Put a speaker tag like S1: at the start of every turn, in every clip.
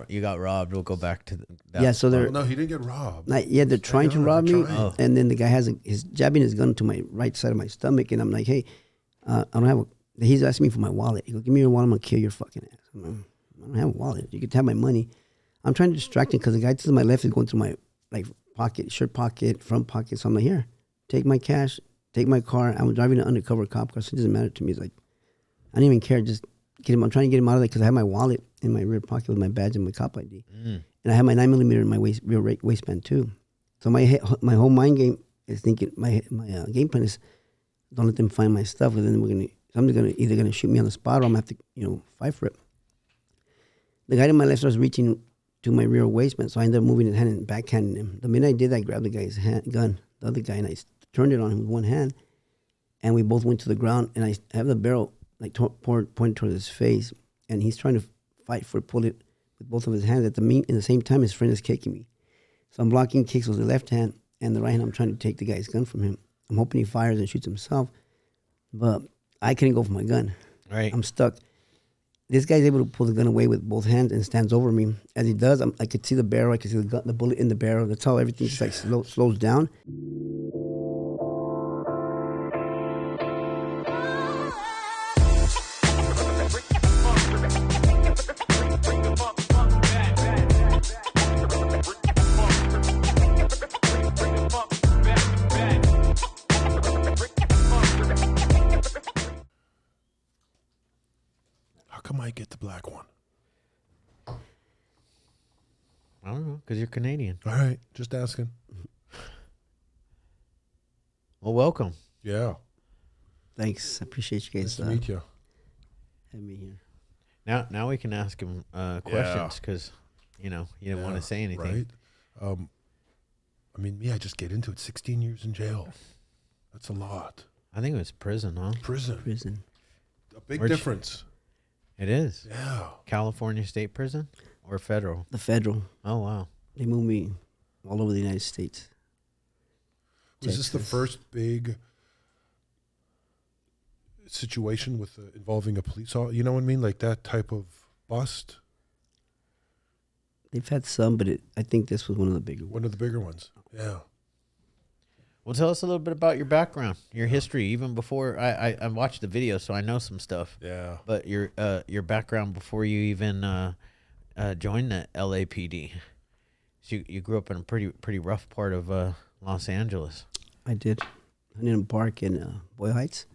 S1: you got robbed. We'll go back to that.
S2: Yeah, so they're
S3: no, he didn't get robbed.
S2: they're trying to rob me,
S1: Oh.
S2: and then the guy has his jabbing his gun to my right side of my stomach, and I'm like, hey, I don't have. He's asking me for my wallet. He goes, give me your wallet. I'm gonna kill your fucking ass. I'm like, I don't have a wallet. You can have my money. I'm trying to distract him because the guy to my left is going through my pocket, shirt pocket, front pocket. So I'm like, here, take my cash, take my car. I'm driving an undercover cop car, so it doesn't matter to me. It's like, I don't even care. Just get him. I'm trying to get him out of there because I have my wallet in my rear pocket with my badge and my cop ID, and I have my 9mm in my rear waistband too. So my whole mind game is thinking my game plan is don't let them find my stuff, because then somebody's either gonna shoot me on the spot, or I'm gonna have to fight for it. The guy to my left starts reaching to my rear waistband, so I ended up moving his hand and backhanding him. The minute I did that, I grabbed the guy's gun, the other guy, and I turned it on him with one hand, and we both went to the ground, and I have the barrel pointed towards his face, and he's trying to pull it with both of his hands. In the same time, his friend is kicking me. So I'm blocking kicks with the left hand, and the right hand I'm trying to take the guy's gun from him. I'm hoping he fires and shoots himself, but I couldn't go for my gun.
S1: Right.
S2: I'm stuck. This guy's able to pull the gun away with both hands and stands over me. As he does, I could see the barrel. I could see the bullet in the barrel. That's how everything just slows down.
S3: I get the black one?
S1: I don't know, because you're Canadian.
S3: All right, just asking.
S1: Well, welcome.
S3: Yeah.
S2: Thanks. I appreciate you guys.
S3: Nice to meet you.
S2: Having me here.
S1: Now we can ask him questions, because you didn't want to say anything.
S3: Right. I just get into it. 16 years in jail. That's a lot.
S1: I think it was prison, huh?
S2: Prison.
S3: A big difference.
S1: It is.
S3: Yeah.
S1: California State Prison or federal?
S2: The federal.
S1: Oh, wow.
S2: They moved me all over the United States.
S3: Was this the first big situation with involving a police officer? You know what I mean? Like that type of bust?
S2: They've had some, but I think this was one of the bigger ones.
S3: One of the bigger ones. Yeah.
S1: Well, tell us a little bit about your background, your history, even before I watched the video, so I know some stuff.
S3: Yeah.
S1: But your background before you even joined the LAPD. So you grew up in a pretty rough part of Los Angeles.
S2: I did. Huntington Park and Boyle Heights.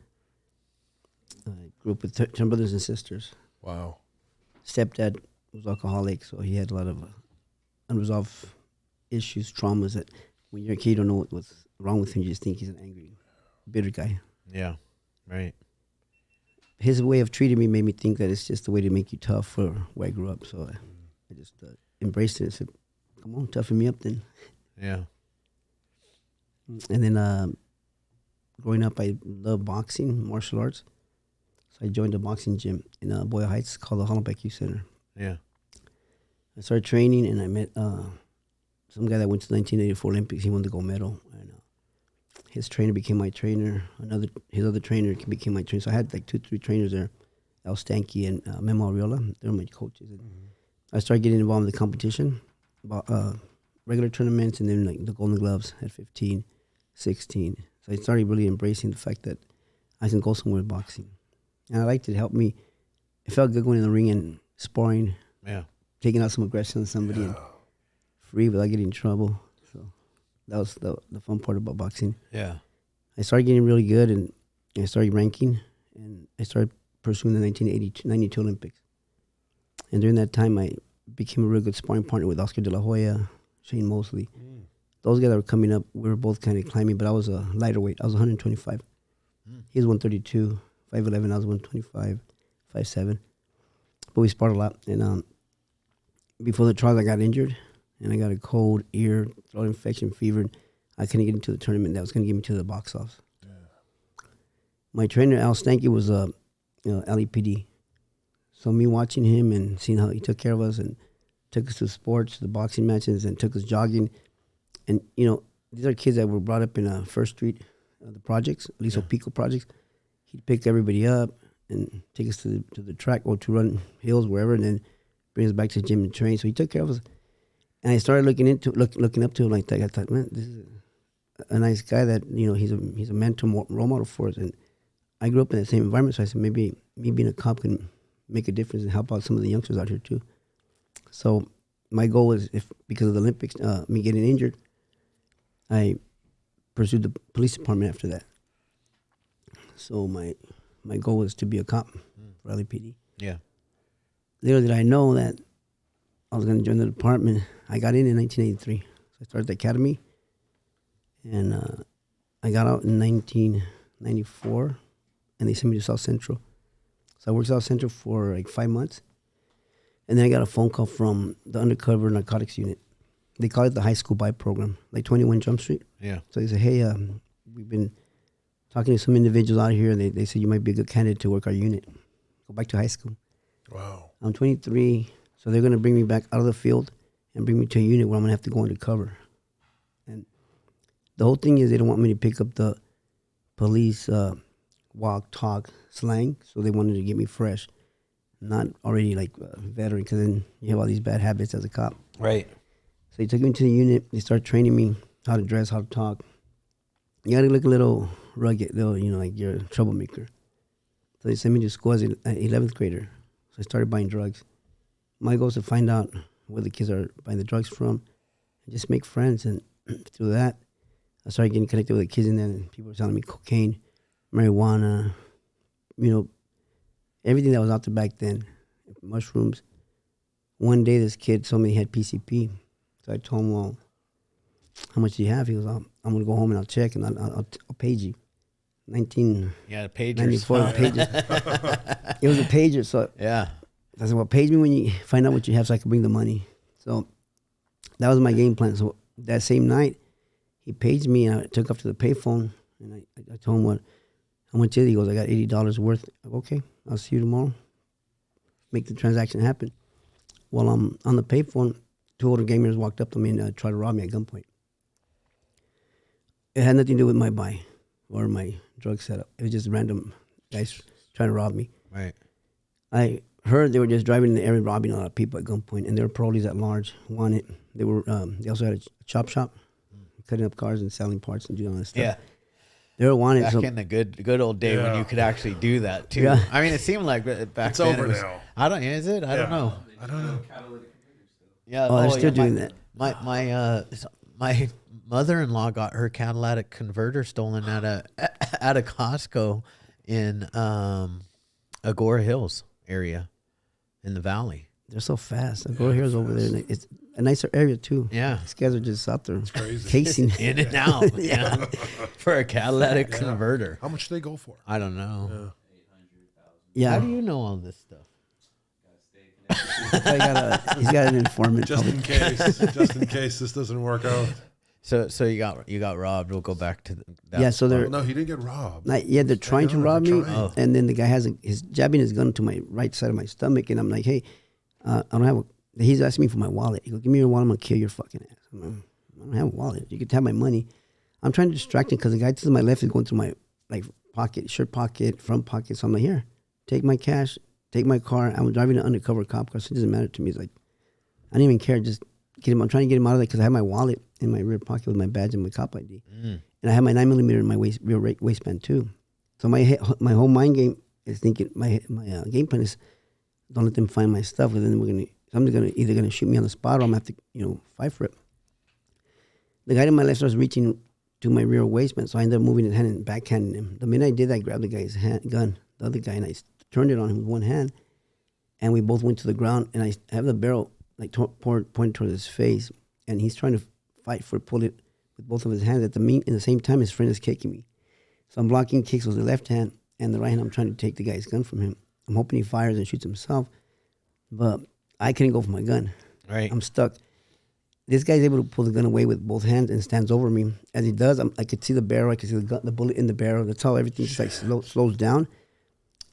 S2: I grew up with 10 brothers and sisters.
S3: Wow.
S2: Stepdad was alcoholic, so he had a lot of unresolved issues, traumas that when you're a kid, you don't know what's wrong with him. You just think he's an angry, bitter guy.
S1: Yeah, right.
S2: His way of treating me made me think that it's just a way to make you tough for where I grew up. So I just embraced it and said, come on, toughen me up then.
S1: Yeah.
S2: And then growing up, I loved boxing, martial arts. So I joined a boxing gym in Boyle Heights called the Hollenbeck Youth Center.
S1: Yeah.
S2: I started training, and I met some guy that went to the 1984 Olympics. He won the gold medal. And his trainer became my trainer. His other trainer became my trainer. So I had like 2-3 trainers there, Al Stanky and Memo Ariola. They were my coaches. And I started getting involved in the competition, regular tournaments, and then like the Golden Gloves at 15, 16. So I started really embracing the fact that I can go somewhere with boxing. And I liked it. It helped me. It felt good going in the ring and sparring.
S1: Yeah.
S2: Taking out some aggression on somebody and free without getting in trouble. So that was the fun part about boxing.
S1: Yeah.
S2: I started getting really good, and I started ranking, and I started pursuing the 1992 Olympics. And during that time, I became a real good sparring partner with Oscar De La Hoya, Shane Mosley. Those guys that were coming up, we were both kind of climbing, but I was a lighter weight. I was 125. He was 132, 5'11", I was 125, 5'7". But we sparred a lot. And before the trials, I got injured, and I got a cold, ear, throat infection, fever. I couldn't get into the tournament. That was going to get me to the box office. Yeah. My trainer, Al Stanky, was LAPD. So me watching him and seeing how he took care of us and took us to sports, the boxing matches, and took us jogging. And, these are kids that were brought up in First Street, the projects, Aliso Pico projects. He'd pick everybody up and take us to the track or to run hills, wherever, and then bring us back to the gym and train. So he took care of us. And I started looking up to him like that. I thought, man, this is a nice guy that, he's a mentor, role model for us. And I grew up in the same environment, so I said maybe me being a cop can make a difference and help out some of the youngsters out here too. So my goal was, because of the Olympics, me getting injured, I pursued the police department after that. So my goal was to be a cop for LAPD.
S1: Yeah.
S2: Little did I know that I was going to join the department. I got in 1983. So I started the academy, and I got out in 1994, and they sent me to South Central. So I worked South Central for like 5 months, and then I got a phone call from the Undercover narcotics unit. They call it the high school buy program, like 21 Jump Street.
S1: Yeah.
S2: So they said, hey, we've been talking to some individuals out here, and they said you might be a good candidate to work our unit. Go back to high school.
S3: Wow.
S2: I'm 23, so they're going to bring me back out of the field and bring me to a unit where I'm going to have to go undercover. And the whole thing is they don't want me to pick up the police walk, talk, slang, so they wanted to get me fresh, not already like a veteran, because then you have all these bad habits as a cop.
S1: Right.
S2: So they took me to the unit. They started training me how to dress, how to talk. You got to look a little rugged, though, like you're a troublemaker. So they sent me to school as an 11th grader. So I started buying drugs. My goal is to find out where the kids are buying the drugs from and just make friends. And through that, I started getting connected with the kids in there. And people were telling me cocaine, marijuana, everything that was out there back then, mushrooms. One day, this kid told me he had PCP. So I told him, well, how much do you have? He goes, I'm going to go home and I'll check and I'll page you.
S1: 1994
S2: pages. It was a pager, so
S1: yeah.
S2: I said, well, page me when you find out what you have so I can bring the money. So that was my game plan. So that same night, he paged me and I took off to the payphone and I told him how much is it? He goes, I got $80 worth. I go, okay, I'll see you tomorrow. Make the transaction happen. While I'm on the payphone, 2 older gamers walked up to me and tried to rob me at gunpoint. It had nothing to do with my buy or my drug setup. It was just random guys trying to rob me.
S1: Right.
S2: I heard they were just driving in the area robbing a lot of people at gunpoint, and there were parolees at large wanted. They were they also had a chop shop, cutting up cars and selling parts and doing all this stuff.
S1: Yeah.
S2: They were wanted.
S1: Back in the good old day when you could actually do that too.
S2: Yeah.
S1: I mean, it seemed like back
S3: It's
S1: then
S3: over
S1: it was,
S3: now.
S1: I don't. Is it? I don't know.
S3: I don't know.
S1: Yeah.
S2: Oh, they're still doing that.
S1: My mother-in-law got her catalytic converter stolen at a Costco in Agora Hills area in the valley.
S2: They're so fast. The Agora Hills over there. And it's a nicer area too.
S1: Yeah.
S2: These guys are just out there
S3: crazy.
S2: casing.
S1: In and out. Yeah. For a catalytic converter.
S3: How much do they go for?
S1: I don't know.
S2: Yeah.
S1: How do you know all this stuff?
S2: He's got an informant.
S3: Just in case this doesn't work out.
S1: So you got robbed. We'll go back to that.
S2: Yeah, so they're
S3: No, he didn't get robbed.
S2: they're trying to rob me,
S1: Oh.
S2: and then the guy has his jabbing his gun to my right side of my stomach, and I'm like, hey, I don't have he's asking me for my wallet. He goes, give me your wallet, I'm gonna kill your fucking ass. I'm like, I don't have a wallet. You can have my money. I'm trying to distract him because the guy to my left is going through my pocket, shirt pocket, front pocket. So I'm like, here, take my cash, take my car. I'm driving an undercover cop car, so it doesn't matter to me. It's like, I don't even care. Just get him. I'm trying to get him out of there because I have my wallet in my rear pocket with my badge and my cop ID, and I have my 9mm in my rear waistband too. So my whole mind game is thinking my game plan is don't let them find my stuff, because then somebody's either gonna shoot me on the spot or I'm gonna have to fight for it. The guy to my left starts reaching to my rear waistband, so I ended up moving his hand and backhanding him. The minute I did that, I grabbed the guy's gun, the other guy, and I turned it on him with one hand, and we both went to the ground, and I have the barrel pointed towards his face, and he's trying to fight for pull it with both of his hands. In the same time, his friend is kicking me. So I'm blocking kicks with the left hand, and the right hand I'm trying to take the guy's gun from him. I'm hoping he fires and shoots himself, but I couldn't go for my gun.
S1: Right.
S2: I'm stuck. This guy's able to pull the gun away with both hands and stands over me. As he does, I could see the barrel. I could see the bullet in the barrel. That's how everything just like slows down.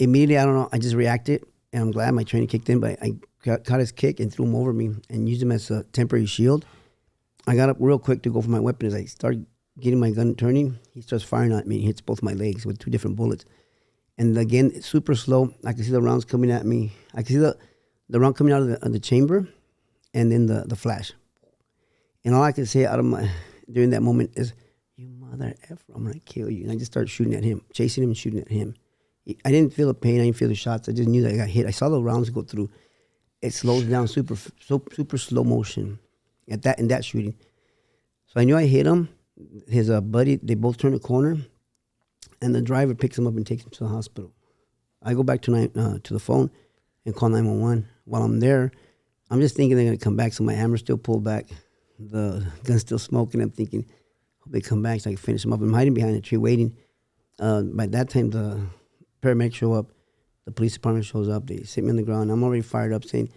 S2: Immediately, I don't know, I just reacted, and I'm glad my training kicked in, but I caught his kick and threw him over me and used him as a temporary shield. I got up real quick to go for my weapon. As I started getting my gun turning, he starts firing at me. He hits both my legs with 2 different bullets. And again, it's super slow. I can see the rounds coming at me. I can see the round coming out of the chamber, and then the flash. And all I could say during that moment is, "You mother effer, I'm gonna kill you." And I just started shooting at him, chasing him and shooting at him. I didn't feel the pain. I didn't feel the shots. I just knew that I got hit. I saw the rounds go through. It slows down super slow motion in that shooting. So I knew I hit him. His buddy, they both turn the corner, and the driver picks him up and takes him to the hospital. I go back to the phone and call 911. While I'm there, I'm just thinking they're gonna come back. So my hammer's still pulled back, the gun's still smoking. I'm thinking, hope they come back so I can finish them up. I'm hiding behind a tree waiting. By that time, the paramedics show up, the police department shows up. They sit me on the ground. I'm already fired up, saying,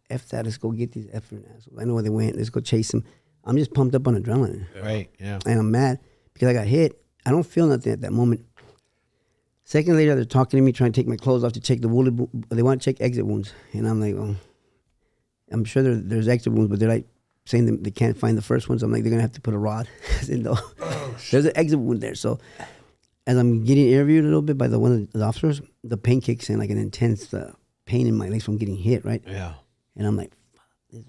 S2: "F that, let's go get these effing assholes. I know where they went. Let's go chase them." I'm just pumped up on adrenaline.
S1: Right, yeah.
S2: And I'm mad because I got hit. I don't feel nothing at that moment. Second later, they're talking to me, trying to take my clothes off to check the wounded. They want to check exit wounds. And I'm like, well, I'm sure there's exit wounds, but they're like saying they can't find the first ones. I'm like, they're going to have to put a rod. I said, no, there's an exit wound there. So as I'm getting interviewed a little bit by one of the officers, the pain kicks in, like an intense pain in my legs from getting hit, right?
S1: Yeah.
S2: And I'm like,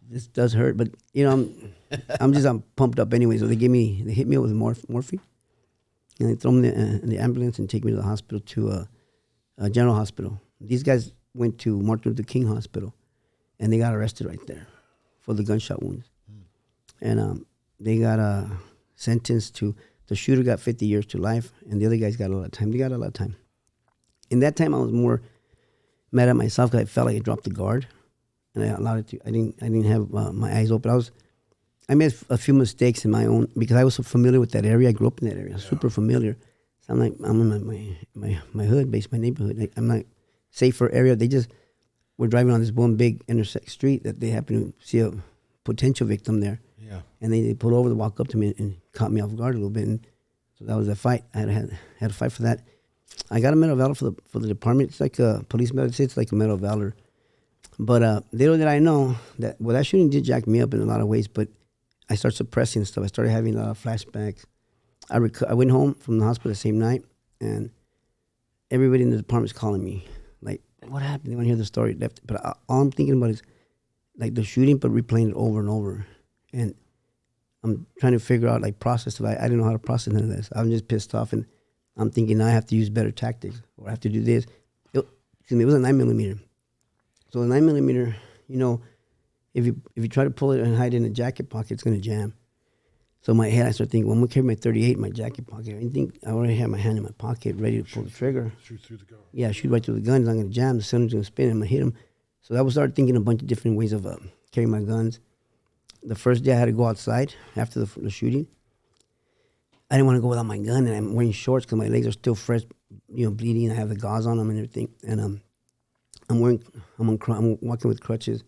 S2: this does hurt, but I'm pumped up anyway. So they hit me with morphine, and they throw me in the ambulance and take me to the hospital, to a general hospital. These guys went to Martin Luther King Hospital, and they got arrested right there for the gunshot wounds. And they got sentenced to, the shooter got 50 years to life, and the other guys got a lot of time. They got a lot of time. In that time, I was more mad at myself because I felt like I dropped the guard. And I allowed it to. I didn't have my eyes open. I made a few mistakes in my own, because I was so familiar with that area. I grew up in that area, super familiar. So I'm in my hood, my neighborhood. I'm like safer area. We're driving on this one big intersect street that they happen to see a potential victim there.
S1: Yeah.
S2: And they pulled over to walk up to me and caught me off guard a little bit. And so that was a fight. I had a fight for that. I got a Medal of Valor for the department. It's like a police medal. It's like a Medal of Valor. But little did I know that that shooting did jack me up in a lot of ways, but I started suppressing stuff. I started having a lot of flashbacks. I went home from the hospital the same night, and everybody in the department's calling me. Like, what happened? They want to hear the story. But all I'm thinking about is like the shooting, but replaying it over and over. And I'm trying to figure out, like, process it. I didn't know how to process none of this. I'm just pissed off, and I'm thinking now I have to use better tactics, or I have to do this. It was a 9mm. So a 9mm, if you try to pull it and hide it in a jacket pocket, it's gonna jam. So in my head, I start thinking, well, I'm gonna carry my .38 in my jacket pocket. I already have my hand in my pocket, ready to pull the trigger.
S3: Shoot through the gun.
S2: Yeah, shoot right through the gun. It's not gonna jam. The cylinder's gonna spin. I'm gonna hit him. So I was started thinking a bunch of different ways of carrying my guns. The first day I had to go outside after the shooting. I didn't want to go without my gun, and I'm wearing shorts because my legs are still fresh, bleeding. I have the gauze on them and everything, and I'm walking with crutches.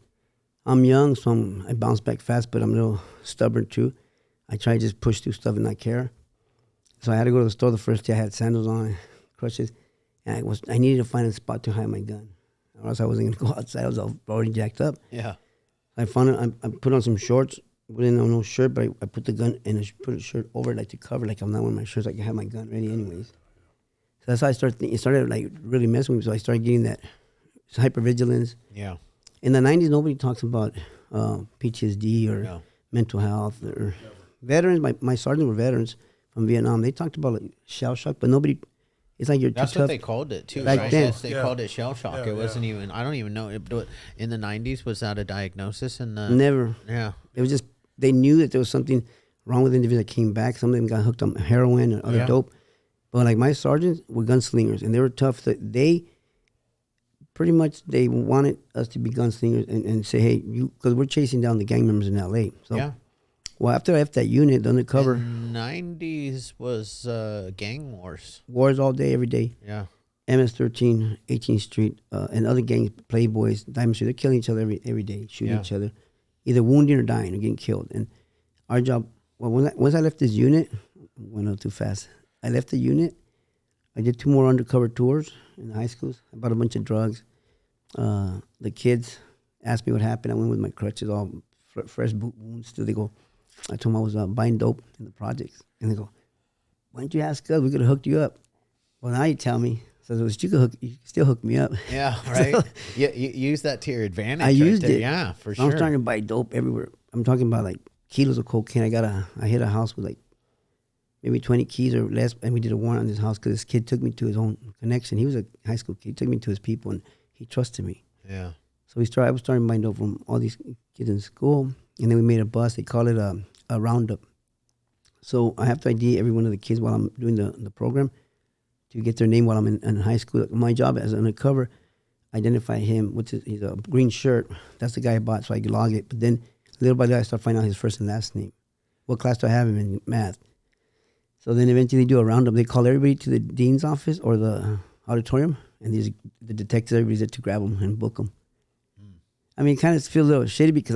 S2: I'm young, so I bounce back fast, but I'm a little stubborn too. I try to just push through stuff and not care. So I had to go to the store the first day. I had sandals on, crutches, and I needed to find a spot to hide my gun, or else I wasn't gonna go outside. I was already jacked up.
S1: Yeah.
S2: I found it. I put on some shorts. Didn't have no shirt, but I put the gun and I put a shirt over it, like to cover, like I'm not wearing my shirts. I can have my gun ready anyways. So that's how I started thinking. It started like really messing with me. So I started getting that hypervigilance.
S1: Yeah.
S2: In the 90s, nobody talks about PTSD or mental health or veterans. My sergeants were veterans from Vietnam. They talked about like shell shock, but nobody. It's like you're
S1: That's
S2: too
S1: what
S2: tough.
S1: they called it too.
S2: Back
S1: Right?
S2: then.
S1: Yes, they called it shell shock. It wasn't even. I don't even know. In the 90s, was that a diagnosis?
S2: Never.
S1: Yeah.
S2: It was just they knew that there was something wrong with individuals that came back. Some of them got hooked on heroin or other dope. But like my sergeants were gunslingers, and they were tough. They pretty much they wanted us to be gunslingers and say, hey, because we're chasing down the gang members in L.A. So, well, after I left that unit, the undercover.
S1: In 90s was gang wars.
S2: Wars all day, every day.
S1: Yeah.
S2: MS-13, 18th Street, and other gangs, Playboys, Diamond Street, they're killing each other every day, shooting each other, either wounding or dying or getting killed. And our job, well, once I left this unit, I went up too fast. I left the unit. I did 2 more undercover tours in the high schools. I bought a bunch of drugs. The kids asked me what happened. I went with my crutches, all fresh boot wounds. Still, they go, I told them I was buying dope in the projects. And they go, why didn't you ask us? We could have hooked you up. Well, now you tell me. So you could still hook me up.
S1: Yeah, right. You use that to your advantage.
S2: I used it.
S1: Yeah, for
S2: So
S1: sure.
S2: I'm starting to buy dope everywhere. I'm talking about like kilos of cocaine. I hit a house with like maybe 20 keys or less, and we did a warrant on this house because this kid took me to his own connection. He was a high school kid. He took me to his people, and he trusted me.
S1: Yeah.
S2: So I was starting buying dope from all these kids in school, and then we made a bus. They call it a roundup. So I have to ID every one of the kids while I'm doing the program to get their name while I'm in high school. My job as an undercover, identify him. He's a green shirt. That's the guy I bought, so I could log it. But then little by little, I start finding out his first and last name. What class do I have him in? Math. So then eventually they do a roundup. They call everybody to the dean's office or the auditorium, and the detectives, everybody's there to grab them and book them. I mean, it kind of feels a little shitty because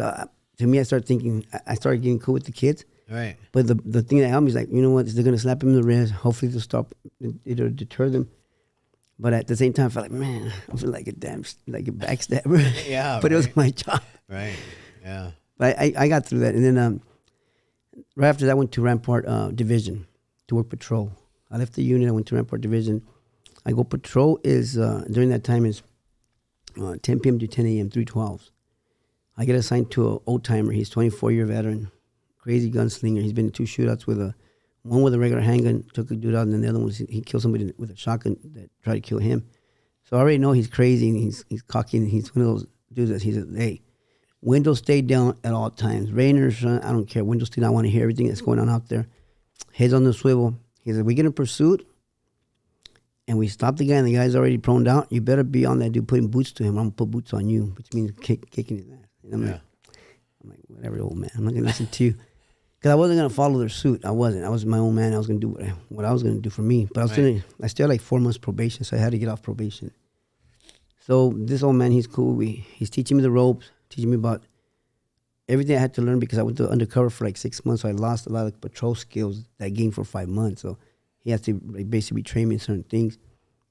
S2: to me, I started thinking, I started getting cool with the kids.
S1: Right.
S2: But the thing that helped me is like, you know what? They're going to slap him in the wrist. Hopefully they'll stop. It'll deter them. But at the same time, I felt like, man, I feel like a backstabber.
S1: Yeah.
S2: But it was my job.
S1: Right. Yeah.
S2: But I got through that. And then right after that, I went to Rampart Division to work patrol. I left the unit. I went to Rampart Division. I go patrol is, during that time is 10 p.m. to 10 a.m., 312s. I get assigned to an old-timer. He's 24-year veteran, crazy gunslinger. He's been in 2 shootouts one with a regular handgun, took a dude out, and then the other one was he killed somebody with a shotgun that tried to kill him. So I already know he's crazy, and he's cocky, and he's one of those dudes that he says, hey, windows stay down at all times. Rain or sun, I don't care. Windows stay down. I want to hear everything that's going on out there. Heads on the swivel. He said, we get in pursuit, and we stop the guy, and the guy's already proned out. You better be on that dude putting boots to him. I'm going to put boots on you, which means kicking his ass. And I'm like, whatever, old man. I'm not going to listen to you. Because I wasn't going to follow their suit. I wasn't. I was my own man. I was going to do what I was going to do for me. But I still had like 4 months probation, so I had to get off probation. So this old man, he's cool. He's teaching me the ropes, teaching me about everything I had to learn because I went to Undercover for like 6 months, so I lost a lot of patrol skills that I gained for 5 months. So he has to basically train me in certain things.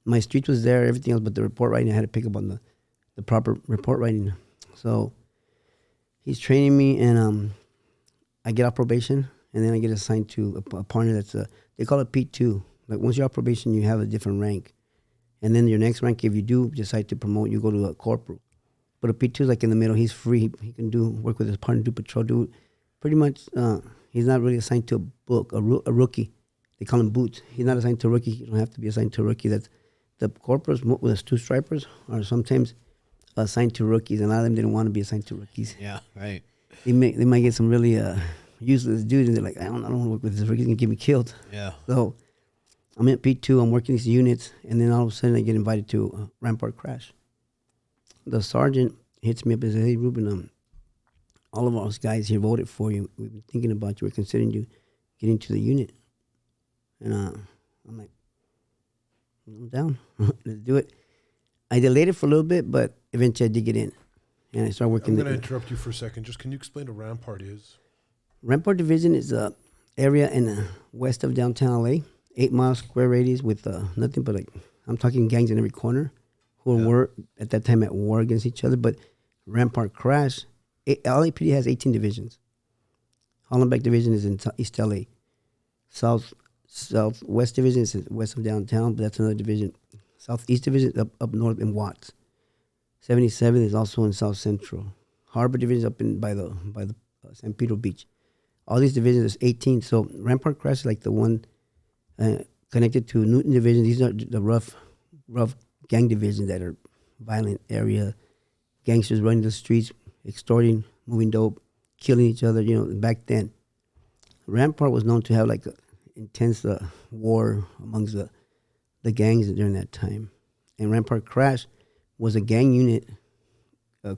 S2: My street was there, everything else, but the report writing, I had to pick up on the proper report writing. So he's training me, and I get off probation, and then I get assigned to a partner that's they call it P2. Like once you're off probation, you have a different rank. And then your next rank, if you do decide to promote, you go to a corporal. But a P2 is like in the middle. He's free. He can work with his partner, do patrol, pretty much. He's not really assigned to a rookie. They call him boots. He's not assigned to a rookie. You don't have to be assigned to a rookie. That's the corporals with the 2 stripers are sometimes assigned to rookies, and a lot of them didn't want to be assigned to rookies.
S1: Yeah, right.
S2: They might get some really useless dudes, and they're like, I don't want to work with this rookie. He's gonna get me killed.
S1: Yeah.
S2: So I'm at P2. I'm working these units, and then all of a sudden I get invited to Rampart C.R.A.S.H. The sergeant hits me up and says, "Hey, Ruben, all of us guys here voted for you. We've been thinking about you. We're considering you getting to the unit." And I'm like, I'm down. Let's do it. I delayed it for a little bit, but eventually I did get in. And I started working.
S3: I'm going to interrupt you for a second. Just can you explain what Rampart is? Rampart
S2: Division is a area in the west of downtown LA, 8 mile square radius with nothing but I'm talking gangs in every corner who were at that time at war against each other. But Rampart C.R.A.S.H., LAPD has 18 divisions. Hollenbeck Division is in East LA. Southwest Division is west of downtown, but that's another division. Southeast Division is up north in Watts. 77 is also in South Central. Harbor Division is up by the San Pedro Beach. All these divisions is 18. So Rampart C.R.A.S.H. is like the one connected to Newton Division. These are the rough gang divisions that are violent area. Gangsters running the streets, extorting, moving dope, killing each other. Back then, Rampart was known to have like an intense war amongst the gangs during that time. And Rampart C.R.A.S.H. was a gang unit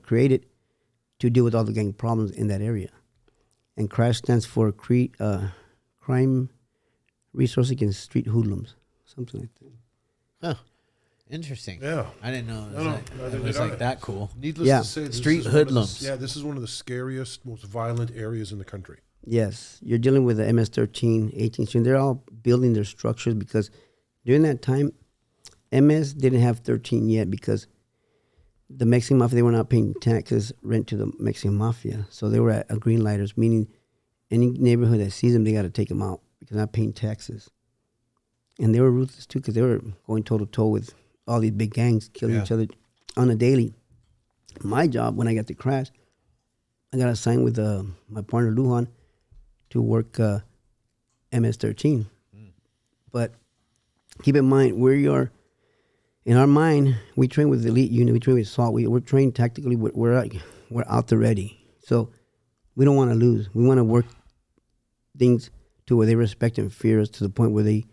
S2: created to deal with all the gang problems in that area. And C.R.A.S.H. stands for Crime Resource Against Street Hoodlums, something like that.
S1: Huh. Interesting.
S3: Yeah.
S1: I didn't know it was like that cool.
S3: Needless to say,
S1: street hoodlums.
S3: This is one of the scariest, most violent areas in the country.
S2: Yes. You're dealing with the MS-13, 18th Street. They're all building their structures because during that time, MS didn't have 13 yet because the Mexican Mafia, they were not paying taxes, rent to the Mexican Mafia. So they were at green lighters, meaning any neighborhood that sees them, they got to take them out because they're not paying taxes. And they were ruthless too because they were going toe-to-toe with all these big gangs killing each other on a daily. My job when I got to C.R.A.S.H, I got assigned with my partner Lujan to work MS-13. But keep in mind, in our mind, we train with the elite unit, we train with SWAT, we're trained tactically, we're out there ready. So we don't want to lose. We want to work things to where they respect and fear us to the point where they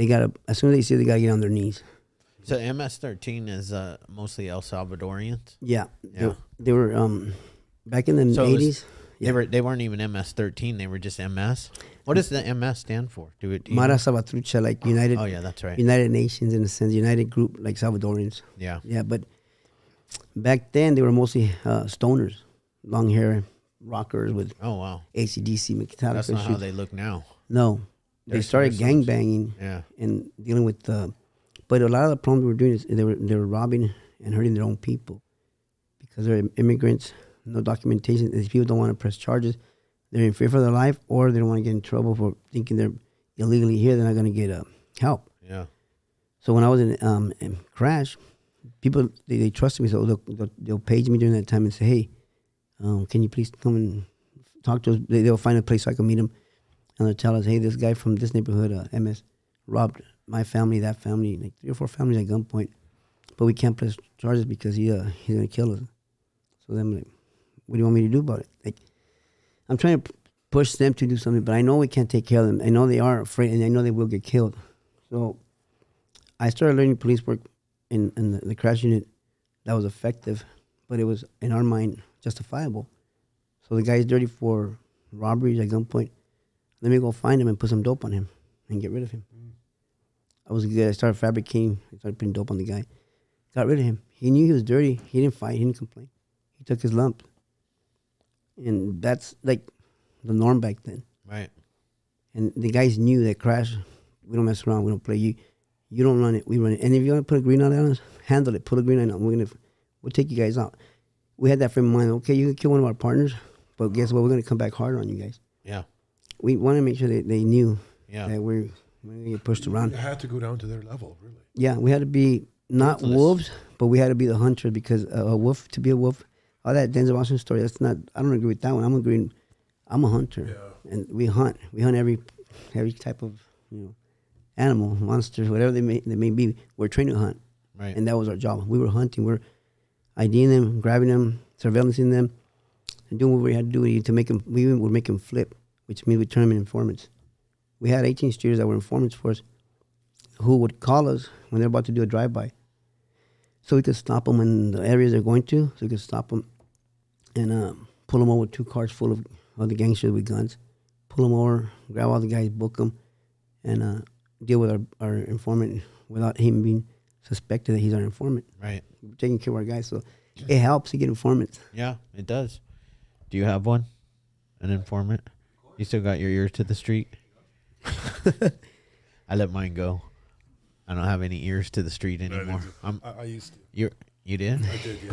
S2: got to, as soon as they see it, they got to get on their knees.
S1: So MS-13 is mostly El Salvadorians?
S2: Yeah. They were back in the 80s.
S1: They weren't even MS-13, they were just MS? What does the MS stand for?
S2: Mara Salvatrucha, like United.
S1: Oh, yeah, that's right.
S2: United Nations in a sense, United Group, like Salvadorians.
S1: Yeah.
S2: Yeah, but back then they were mostly stoners, long hair, rockers with AC/DC Metallica.
S1: That's not how they look now.
S2: No. They started gangbanging and dealing with but a lot of the problems we were doing is they were robbing and hurting their own people because they're immigrants, no documentation. These people don't want to press charges. They're in fear for their life, or they don't want to get in trouble for thinking they're illegally here. They're not going to get help.
S1: Yeah.
S2: So when I was in C.R.A.S.H, people they trusted me, so they'll page me during that time and say, "Hey, can you please come and talk to us?" They'll find a place so I can meet them, and they'll tell us, "Hey, this guy from this neighborhood, MS, robbed my family, that family, like 3 or 4 families at gunpoint, but we can't press charges because he's going to kill us." So then I'm like, "What do you want me to do about it?" Like, I'm trying to push them to do something, but I know we can't take care of them. I know they are afraid, and I know they will get killed. So I started learning police work in the C.R.A.S.H unit that was effective, but it was, in our mind, justifiable. So the guy's dirty for robberies at gunpoint. Let me go find him and put some dope on him and get rid of him. I was good. I started fabricating. I started putting dope on the guy. Got rid of him. He knew he was dirty. He didn't fight. He didn't complain. He took his lump. And that's like the norm back then.
S1: Right.
S2: And the guys knew that C.R.A.S.H, we don't mess around. We don't play. You don't run it. We run it. And if you want to put a green light on us, handle it. Put a green light on. We'll take you guys out. We had that frame of mind. Okay, you can kill one of our partners, but guess what? We're going to come back harder on you guys.
S1: Yeah.
S2: We want to make sure that they knew that we're going to get pushed around.
S3: You had to go down to their level, really.
S2: Yeah, we had to be not wolves, but we had to be the hunter because a wolf, to be a wolf, all that Denzel Washington story, that's not, I don't agree with that one. I'm a hunter. Yeah. And we hunt. We hunt every type of, animal, monster, whatever they may be. We're trained to hunt.
S1: Right.
S2: And that was our job. We were hunting. We're IDing them, grabbing them, surveillancing them, and doing what we had to do to make them, we would make them flip, which means we turn them into informants. We had 18 streeters that were informants for us who would call us when they're about to do a drive-by. So we could stop them in the areas they're going to, so we could stop them and pull them over with 2 cars full of the gangsters with guns, pull them over, grab all the guys, book them, and deal with our informant without him being suspected that he's our informant.
S1: Right.
S2: We're taking care of our guys, so it helps to get informants.
S1: Yeah, it does. Do you have one? An informant? You still got your ears to the street? I let mine go. I don't have any ears to the street anymore.
S3: I used to.
S1: You did?
S3: I did, yeah.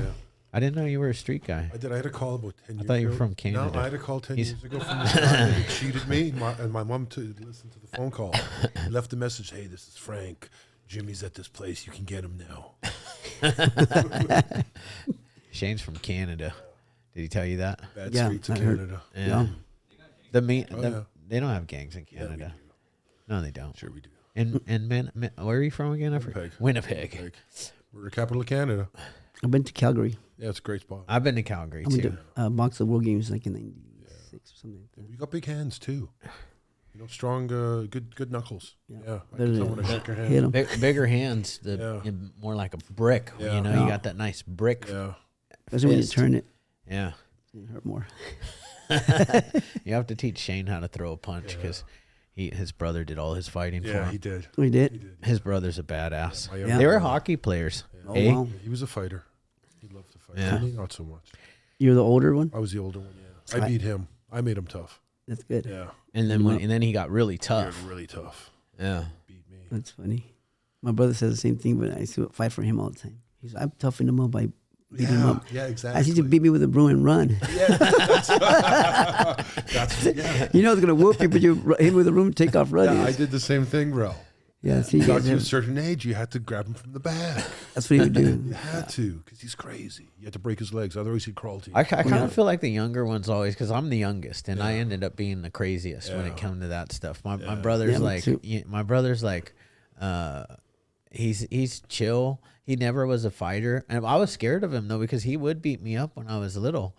S1: I didn't know you were a street guy.
S3: I did. I had a call about 10 years ago.
S1: I thought you were from Canada.
S3: No, I had a call 10 years ago from this guy who cheated me, and my mom listened to the phone call. He left a message, "Hey, this is Frank. Jimmy's at this place. You can get him now."
S1: Shane's from Canada. Did he tell you that?
S3: Bad streets of Canada.
S1: Yeah. They don't have gangs in Canada. No, they don't.
S3: Sure we do.
S1: And where are you from again? Winnipeg.
S3: We're the capital of Canada.
S2: I've been to Calgary.
S3: Yeah, it's a great spot.
S1: I've been to Calgary, too.
S2: I went to Box of World Games like in 96 or something like that.
S3: You got big hands, too. Strong, good knuckles. Yeah. I
S2: There's
S3: can tell when I shake your hand.
S1: Bigger hands, more like a brick.
S3: Yeah.
S1: You got that nice brick.
S3: Yeah.
S2: Especially when you turn it.
S1: Yeah.
S2: It hurt more.
S1: You have to teach Shane how to throw a punch because his brother did all his fighting for him.
S3: Yeah, he did.
S2: We did.
S1: His brother's a badass.
S3: Yeah.
S1: They were hockey players.
S2: Yeah.
S1: Eh?
S2: Oh, wow.
S3: He was a fighter. He loved to fight.
S1: Yeah.
S3: Me, not so much.
S2: You're the older one?
S3: I was the older one, yeah. I beat him. I made him tough.
S2: That's good.
S3: Yeah.
S1: And then he got really tough.
S3: He got really tough.
S1: Yeah.
S3: Beat me.
S2: That's funny. My brother says the same thing, but I used to fight for him all the time. I'm toughening him up by beating him up.
S3: Yeah, exactly.
S2: I used to beat me with a broom and run.
S3: Yeah, that's
S2: You know it's going to whoop you, but you hit him with a broom, take off running.
S3: Yeah, I did the same thing, bro.
S2: Yeah, see,
S3: Got to a certain age, you had to grab him from the back.
S2: that's what he would do.
S3: You had to, because he's crazy. You had to break his legs, otherwise he'd crawl to you.
S1: I kind of feel like the younger ones always, because I'm the youngest, and I ended up being the craziest when it came to that stuff. My brother's he's chill. He never was a fighter, and I was scared of him though because he would beat me up when I was little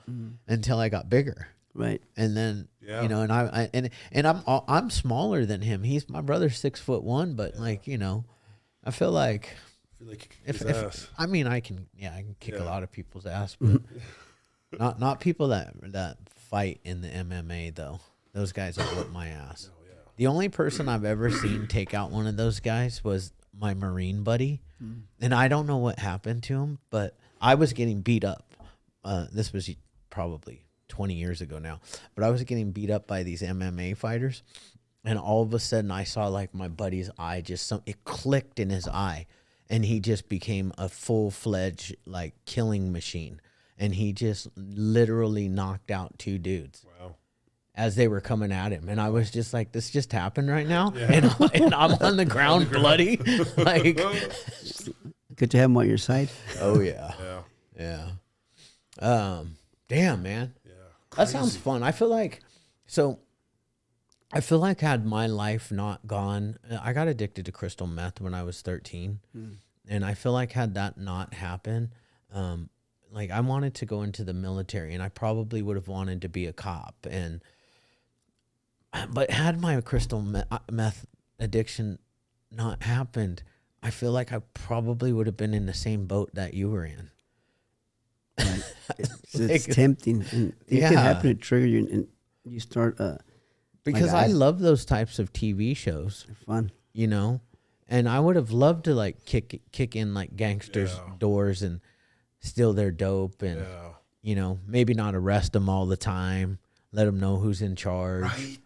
S1: until I got bigger.
S2: Right.
S1: And then and I'm smaller than him. My brother's 6'1", but I feel like if I mean I can kick a lot of people's ass, but not people that fight in the MMA though. Those guys will whip my ass. Oh, yeah. The only person I've ever seen take out one of those guys was my Marine buddy, and I don't know what happened to him, but I was getting beat up. This was probably 20 years ago now, but I was getting beat up by these MMA fighters, and all of a sudden I saw like my buddy's eye it clicked in his eye, and he just became a full-fledged like killing machine, and he just literally knocked out 2 dudes. Wow. As they were coming at him, and I was just like, "This just happened right now," and I'm on the ground, bloody. Like,
S2: good to have him on your side.
S1: Oh yeah, damn man, that sounds fun. I feel like had my life not gone, I got addicted to crystal meth when I was 13, and I feel like had that not happened, like I wanted to go into the military, and I probably would have wanted to be a cop, but had my crystal meth addiction not happened, I feel like I probably would have been in the same boat that you were in.
S2: It's tempting, and it can happen to trigger you, and you start.
S1: Because I love those types of TV shows.
S2: They're fun,
S1: and I would have loved to like kick in like gangsters' doors and steal their dope, and maybe not arrest them all the time. Let them know who's in charge.
S3: Right.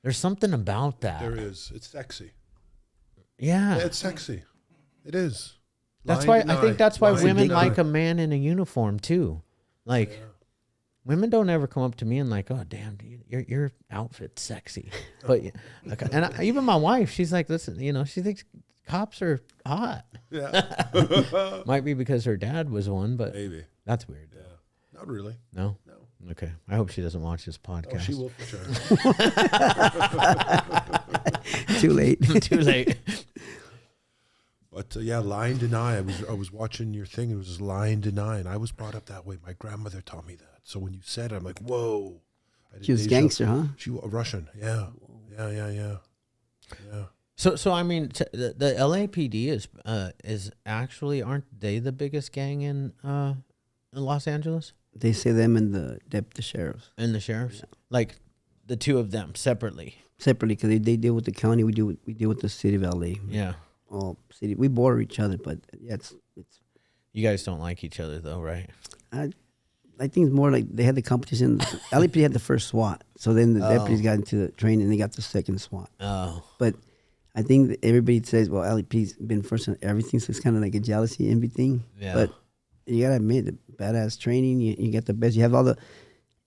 S1: There's something about that.
S3: There is. It's sexy.
S1: Yeah.
S3: It's sexy. It is.
S1: I think that's why women like a man in a uniform too. Like, women don't ever come up to me and like, "Oh, damn, your outfit's sexy." But even my wife, she's like, "Listen, she thinks cops are hot." Yeah. Might be because her dad was one, but maybe that's weird.
S3: Yeah. Not really.
S1: No. Okay. I hope she doesn't watch this podcast.
S3: Oh, she will for sure.
S2: Too late.
S1: Too late.
S3: But lie and deny. I was watching your thing. It was just lie and deny, and I was brought up that way. My grandmother taught me that. So when you said it, I'm like, whoa.
S2: She was gangster, huh?
S3: She was Russian. Yeah.
S1: So I mean, the LAPD is actually, aren't they the biggest gang in Los Angeles?
S2: They say them and the deputy sheriffs.
S1: And the sheriffs, like the two of them separately.
S2: Separately, because they deal with the county. We deal with the city of LA.
S1: Yeah.
S2: All city. We border each other, but it's.
S1: You guys don't like each other though, right?
S2: I think it's more like they had the competition. LAPD had the first SWAT, so then the deputies got into the training, and they got the second SWAT. Oh. But I think that everybody says, well, LAPD's been first on everything, so it's kind of like a jealousy envy thing. Yeah. But you gotta admit, the badass training, you get the best. You have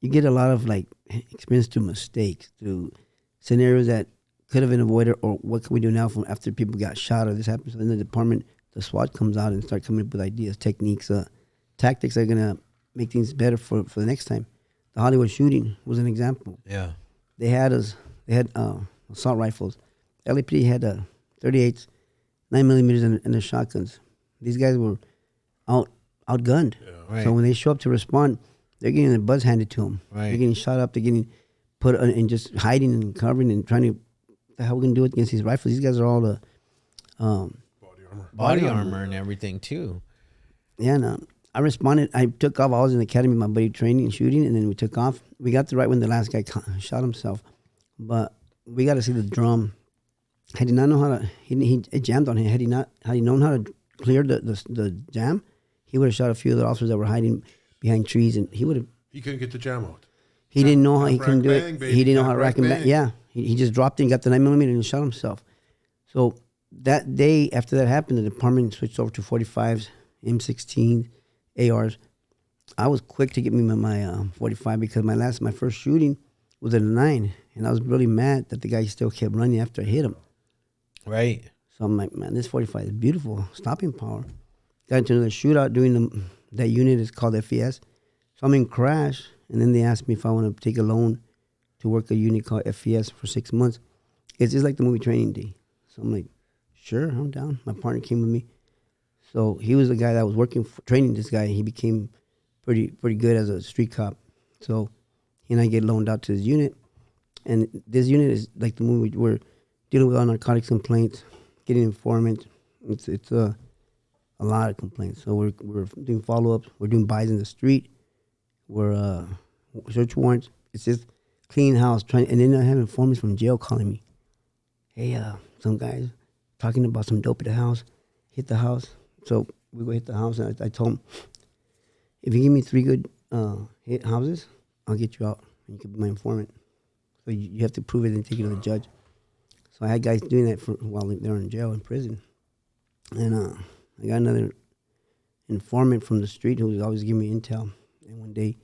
S2: you get a lot of like experience through mistakes, through scenarios that could have been avoided, or what can we do now from after people got shot or this happens. So then the department, the SWAT comes out and start coming up with ideas, techniques, tactics that are gonna make things better for the next time. The Hollywood shooting was an example. Yeah. They had assault rifles. LAPD had 38s, 9mm, and the shotguns. These guys were outgunned. Yeah. Right. So when they show up to respond, they're getting the buzz handed to them. Right. They're getting shot up. They're getting put and just hiding and covering and trying to. What the hell we gonna do against these rifles? These guys are all the
S1: body armor and everything too.
S2: Yeah, no. I responded. I took off. I was in the academy, my buddy training and shooting, and then we took off. We got to right when the last guy shot himself, but we got to see the drum. Had he not know how to, it jammed on him. Had he known how to clear the jam, he would have shot a few of the officers that were hiding behind trees, and he would have.
S3: He couldn't get the jam out.
S2: He didn't know how he couldn't do it. Baby. He didn't know how to rack and bang. Yeah, he just dropped it and got the 9mm and shot himself. So that day after that happened, the department switched over to 45s, M16s, ARs. I was quick to get me my 45 because my first shooting was at a 9, and I was really mad that the guy still kept running after I hit him.
S1: Right.
S2: So I'm like, man, this 45 is beautiful, stopping power. Got into another shootout doing that unit is called FES. So I'm in crash, and then they asked me if I want to take a loan to work a unit called FES for 6 months. It's just like the movie Training Day. So I'm like, sure, I'm down. My partner came with me. So he was the guy that was working training this guy. He became pretty good as a street cop. So he and I get loaned out to his unit. And this unit is like the movie. We're dealing with all narcotics complaints, getting informants. It's a lot of complaints. So we're doing follow-ups. We're doing buys in the street. We're search warrants. It's just clean house. And then I have informants from jail calling me. Hey, some guys talking about some dope at the house. Hit the house. So we go hit the house. And I told him, if you give me 3 good hit houses, I'll get you out. And you can be my informant. So you have to prove it and take it to the judge. So I had guys doing that while they were in jail, in prison. And I got another informant from the street who was always giving me intel. And one day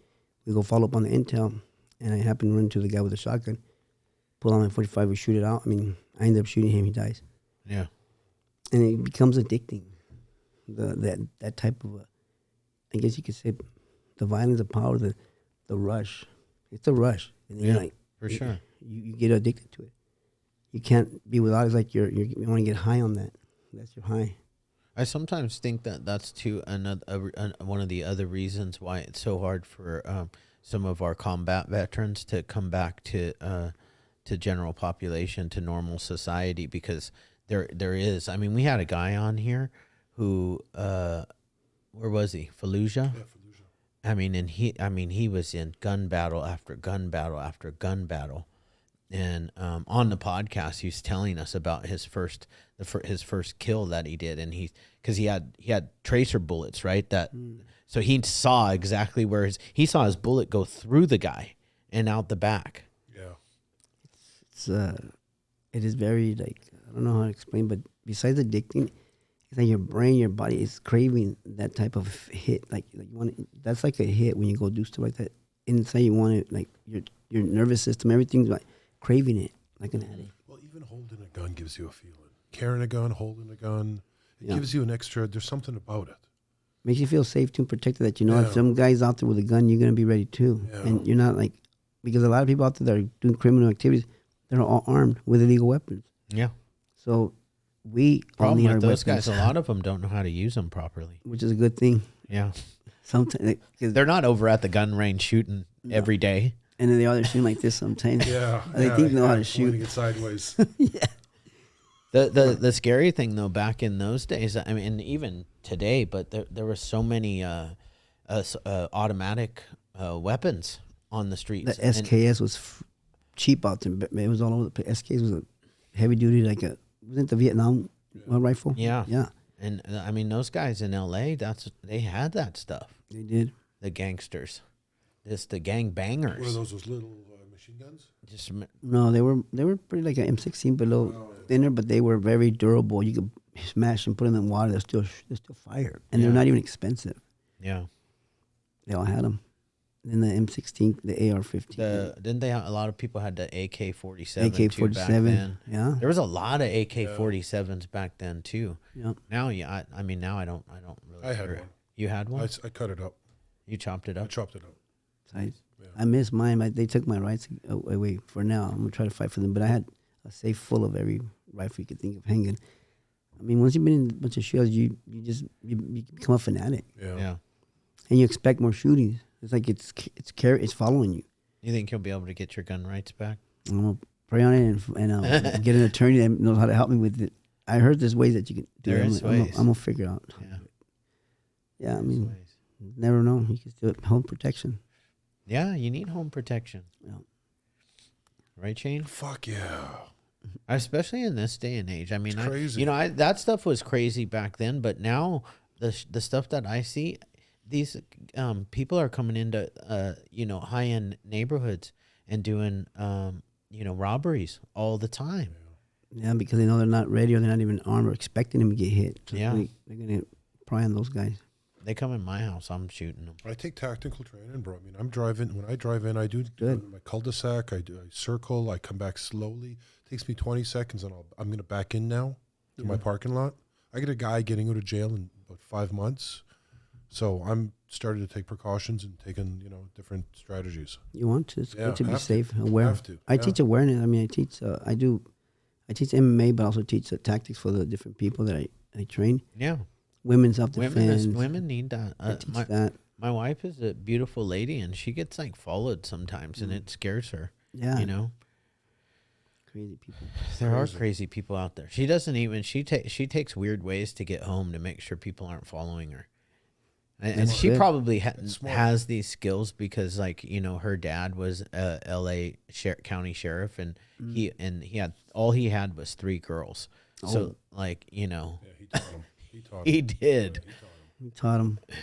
S2: we go follow up on the intel. And I happened to run into the guy with a shotgun. Pull out my 45, we shoot it out. I mean, I end up shooting him, he dies.
S1: Yeah.
S2: And it becomes addicting. That type of, I guess you could say, the violence of power, the rush. It's a rush. And you're like,
S1: for sure.
S2: You get addicted to it. You can't be without it. It's like you want to get high on that. That's your high.
S1: I sometimes think that's too one of the other reasons why it's so hard for some of our combat veterans to come back to general population, to normal society, because there is. I mean, we had a guy on here who where was he? Fallujah.
S3: Yeah, Fallujah.
S1: I mean, he was in gun battle after gun battle after gun battle, and on the podcast, he was telling us about his first kill that he did, and because he had tracer bullets, right? So he saw exactly where he saw his bullet go through the guy and out the back.
S3: Yeah,
S2: it is very, like, I don't know how to explain, but besides addicting, it's like your brain, your body is craving that type of hit. Like you want that's like a hit when you go do stuff like that. Inside you want it, like your nervous system, everything's like craving it, like an addict.
S3: well, even holding a gun gives you a feeling. Carrying a gun, holding a gun, it gives you an extra. There's something about it.
S2: Makes you feel safe too, protected. That you know if some guy's out there with a gun, you're gonna be ready too, and you're not like, because a lot of people out there that are doing criminal activities, they're all armed with illegal weapons.
S1: Yeah.
S2: So we
S1: problem
S2: all need
S1: with
S2: our
S1: those
S2: weapons,
S1: guys. A lot of them don't know how to use them properly.
S2: which is a good thing.
S1: Yeah.
S2: Sometimes
S1: They're not over at the gun range shooting every day.
S2: and then they're shooting like this sometimes.
S3: Yeah,
S2: They think they know how to shoot.
S3: Pointing it sideways.
S1: The scary thing though, back in those days, I mean, and even today, but there were so many automatic weapons on the streets.
S2: The SKS was cheap out there. But it was all over the place. SKS was a heavy duty, wasn't it the Vietnam rifle?
S1: Yeah.
S2: Yeah.
S1: And I mean, those guys in LA, they had that stuff.
S2: They did.
S1: The gangsters, the gang bangers.
S3: What are those little machine guns?
S1: Just
S2: No, they were pretty like an M16 below thinner, but they were very durable. You could smash them, put them in water, they're still fire, and they're not even expensive.
S1: yeah.
S2: They all had them. Then the M16, the AR-15,
S1: Didn't they? A lot of people had the AK-47.
S2: AK-47.
S1: Back then.
S2: Yeah.
S1: There was a lot of AK-47s back then too.
S2: Yeah.
S1: Now, yeah. I mean, now I don't really.
S3: I had one.
S1: You had one?
S3: I cut it up.
S1: You chopped it
S3: I
S1: up.
S3: chopped it up.
S2: I miss mine. They took my rights away for now. I'm gonna try to fight for them, but I had a safe full of every rifle you could think of hanging. I mean, once you've been in a bunch of shootouts, you become a fanatic.
S1: Yeah.
S2: And you expect more shootings. It's like it's following you.
S1: You think you'll be able to get your gun rights back?
S2: I'm gonna pray on it and get an attorney that knows how to help me with it. I heard there's ways that you can do it. I'm gonna figure it out.
S1: Yeah.
S2: Yeah, I mean, never know. You can do it. Home protection.
S1: Yeah, you need home protection.
S2: Yeah.
S1: Right, Shane?
S3: Fuck yeah.
S1: Especially in this day and age. I mean,
S3: It's crazy.
S1: that stuff was crazy back then, but now the stuff that I see, these people are coming into high-end neighborhoods and doing robberies all the time.
S2: Yeah, because they know they're not ready or they're not even armed or expecting them to get hit. So
S1: Yeah.
S2: they're gonna pry on those guys.
S1: They come in my house, I'm shooting them.
S3: I take tactical training, bro. I mean, I'm driving. When I drive in, I do my cul-de-sac. I circle. I come back slowly. It takes me 20 seconds, and I'm going to back in now. to my parking lot. I get a guy getting out of jail in about 5 months. So I'm starting to take precautions and taking, different strategies.
S2: You want to? It's good to be safe,
S3: to.
S2: aware.
S3: Have to.
S2: I teach awareness. I mean, I teach MMA, but also teach tactics for the different people that I train.
S1: Yeah.
S2: Women's self-defense.
S1: Women need that.
S2: I teach that.
S1: My wife is a beautiful lady, and she gets like followed sometimes, and it scares her.
S2: Yeah.
S1: Crazy
S2: people.
S1: There are crazy people out there. She doesn't even. She takes weird ways to get home to make sure people aren't following her. And she probably has these skills because, like, her dad was a L.A. County sheriff, and he had all he had was 3 girls. Oh. So, like,
S3: Yeah, he taught him.
S1: He did.
S3: Yeah,
S2: he taught him. Yeah.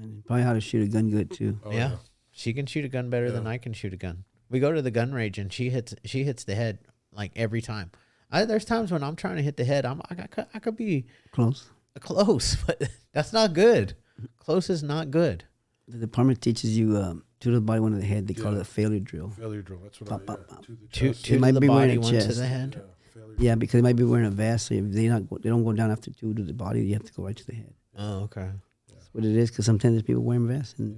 S2: And probably how to shoot a gun good too.
S1: Oh, yeah. She can shoot a gun better than I can shoot a gun. We go to the gun range, and she hits the head like every time. There's times when I'm trying to hit the head. I could be
S2: close,
S1: but that's not good. Close is not good.
S2: The department teaches you two to the body, one to the head. They call it a failure drill.
S3: Failure drill. That's what
S2: pop, pop.
S3: To the
S1: two
S3: chest.
S1: to the body, one to the head.
S2: Yeah, because they might be wearing a vest, so if they don't go down after 2 to the body. You have to go right to the head.
S1: Oh, okay.
S2: That's what it is. Because sometimes there's people wearing vests and